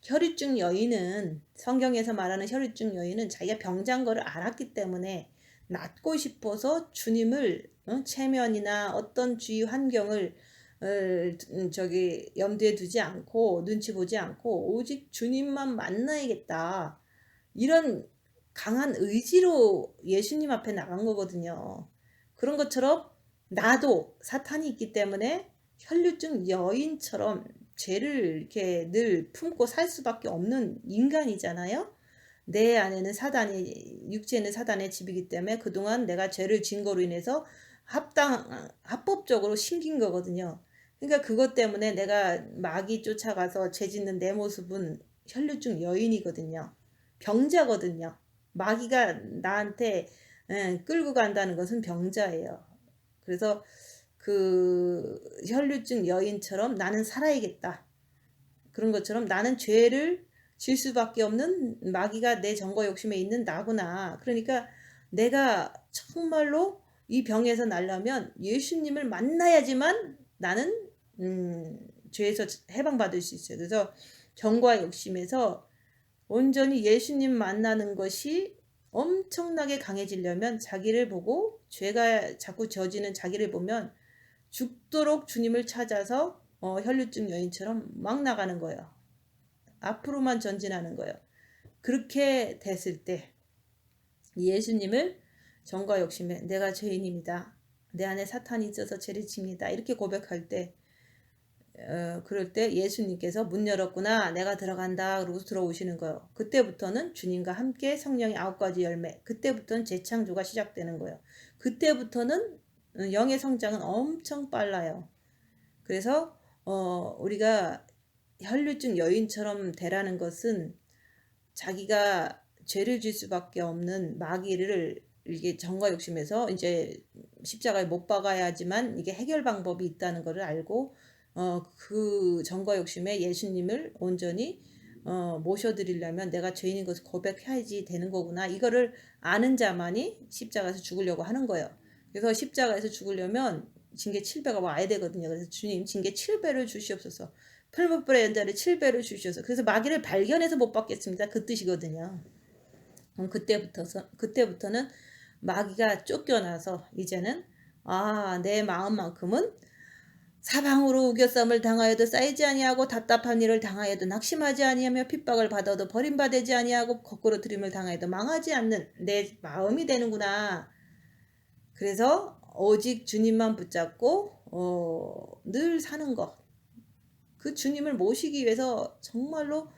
혈유증 여인은, 성경에서 말하는 혈유증 여인은 자기가 병자인 거를 알았기 때문에 낫고 싶어서 주님을 체면이나 어떤 주위 환경을 염두에 두지 않고 눈치 보지 않고 오직 주님만 만나야겠다, 이런 강한 의지로 예수님 앞에 나간 거거든요. 그런 것처럼 나도 사탄이 있기 때문에 혈류증 여인처럼 죄를 이렇게 늘 품고 살 수밖에 없는 인간이잖아요. 내 안에는 사단이, 육체는 사단의 집이기 때문에 그동안 내가 죄를 진 거로 인해서 합법적으로 심긴 거거든요. 그러니까 그것 때문에 내가 마귀 쫓아가서 죄 짓는 내 모습은 혈류증 여인이거든요. 병자거든요. 마귀가 나한테 끌고 간다는 것은 병자예요. 그래서 그 혈류증 여인처럼 나는 살아야겠다. 그런 것처럼 나는 죄를 질 수밖에 없는 마귀가 내 정과 욕심에 있는 나구나. 그러니까 내가 정말로 이 병에서 나려면 예수님을 만나야지만 나는 죄에서 해방받을 수 있어요. 그래서 정과 욕심에서 온전히 예수님 만나는 것이 엄청나게 강해지려면 자기를 보고, 죄가 자꾸 저지는 자기를 보면 죽도록 주님을 찾아서 혈류증 여인처럼 막 나가는 거예요. 앞으로만 전진하는 거예요. 그렇게 됐을 때 예수님을 정과 욕심에 내가 죄인입니다, 내 안에 사탄이 있어서 죄를 집니다, 이렇게 고백할 때 그럴 때 예수님께서 문 열었구나, 내가 들어간다, 그러고 들어오시는 거예요. 그때부터는 주님과 함께 성령의 9가지 열매, 그때부터는 재창조가 시작되는 거예요. 그때부터는 영의 성장은 엄청 빨라요. 그래서 우리가 혈류증 여인처럼 되라는 것은 자기가 죄를 질 수밖에 없는 마귀를 이게 정과 욕심에서 이제 십자가에 못 박아야지만 이게 해결 방법이 있다는 것을 알고 그 정과 욕심에 예수님을 온전히 모셔드리려면 내가 죄인인 것을 고백해야지 되는 거구나, 이거를 아는 자만이 십자가에서 죽으려고 하는 거예요. 그래서 십자가에서 죽으려면 징계 7배가 와야 되거든요. 그래서 주님 징계 7배를 주시옵소서. 풀무불의 연자를 7배를 주시옵소서. 그래서 마귀를 발견해서 못 받겠습니다. 그 뜻이거든요. 그럼 그때부터는 마귀가 쫓겨나서 이제는 내 마음만큼은 사방으로 우겨쌈을 당하여도 쌓이지 아니하고 답답한 일을 당하여도 낙심하지 아니하며 핍박을 받아도 버림받지 아니하고 거꾸로 들임을 당하여도 망하지 않는 내 마음이 되는구나. 그래서 오직 주님만 붙잡고 늘 사는 것. 그 주님을 모시기 위해서 정말로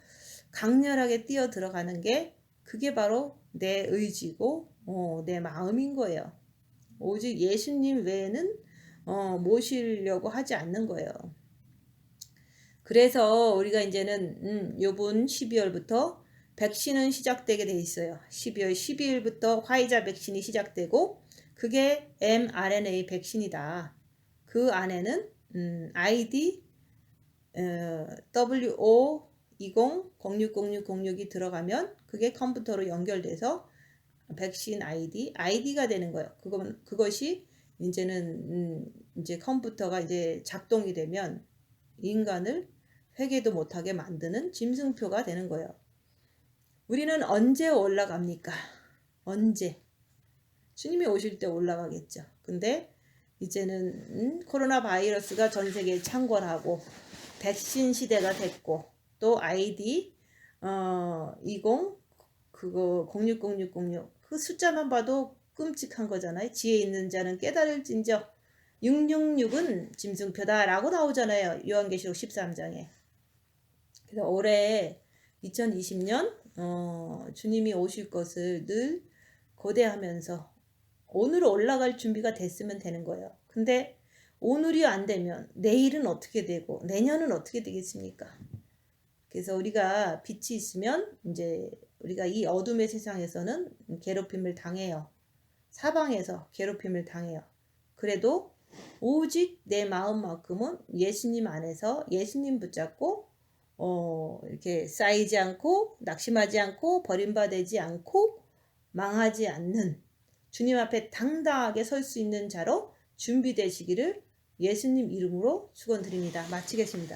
강렬하게 뛰어 들어가는 게 그게 바로 내 의지고 내 마음인 거예요. 오직 예수님 외에는 모시려고 하지 않는 거예요. 그래서 우리가 이제는 요번 12월부터 백신은 시작되게 돼 있어요. 12월 12일부터 화이자 백신이 시작되고 그게 mRNA 백신이다. 그 안에는 ID WO20060606이 들어가면 그게 컴퓨터로 연결돼서 백신 ID가 되는 거예요. 그것이 이제는 이제 컴퓨터가 이제 작동이 되면 인간을 회개도 못하게 만드는 짐승표가 되는 거예요. 우리는 언제 올라갑니까? 언제? 주님이 오실 때 올라가겠죠. 근데 이제는 코로나 바이러스가 전 세계에 창궐하고 백신 시대가 됐고 또 ID 060606 그 숫자만 봐도 끔찍한 거잖아요. 지혜 있는 자는 깨달을진저 666은 짐승표다라고 나오잖아요. 요한계시록 13장에. 그래서 올해 2020년 주님이 오실 것을 늘 고대하면서 오늘 올라갈 준비가 됐으면 되는 거예요. 근데 오늘이 안 되면 내일은 어떻게 되고 내년은 어떻게 되겠습니까? 그래서 우리가 빛이 있으면 이제 우리가 이 어둠의 세상에서는 괴롭힘을 당해요. 사방에서 괴롭힘을 당해요. 그래도 오직 내 마음만큼은 예수님 안에서 예수님 붙잡고 이렇게 쌓이지 않고 낙심하지 않고 버림받지 않고 망하지 않는 주님 앞에 당당하게 설 수 있는 자로 준비되시기를 예수님 이름으로 축원드립니다. 마치겠습니다.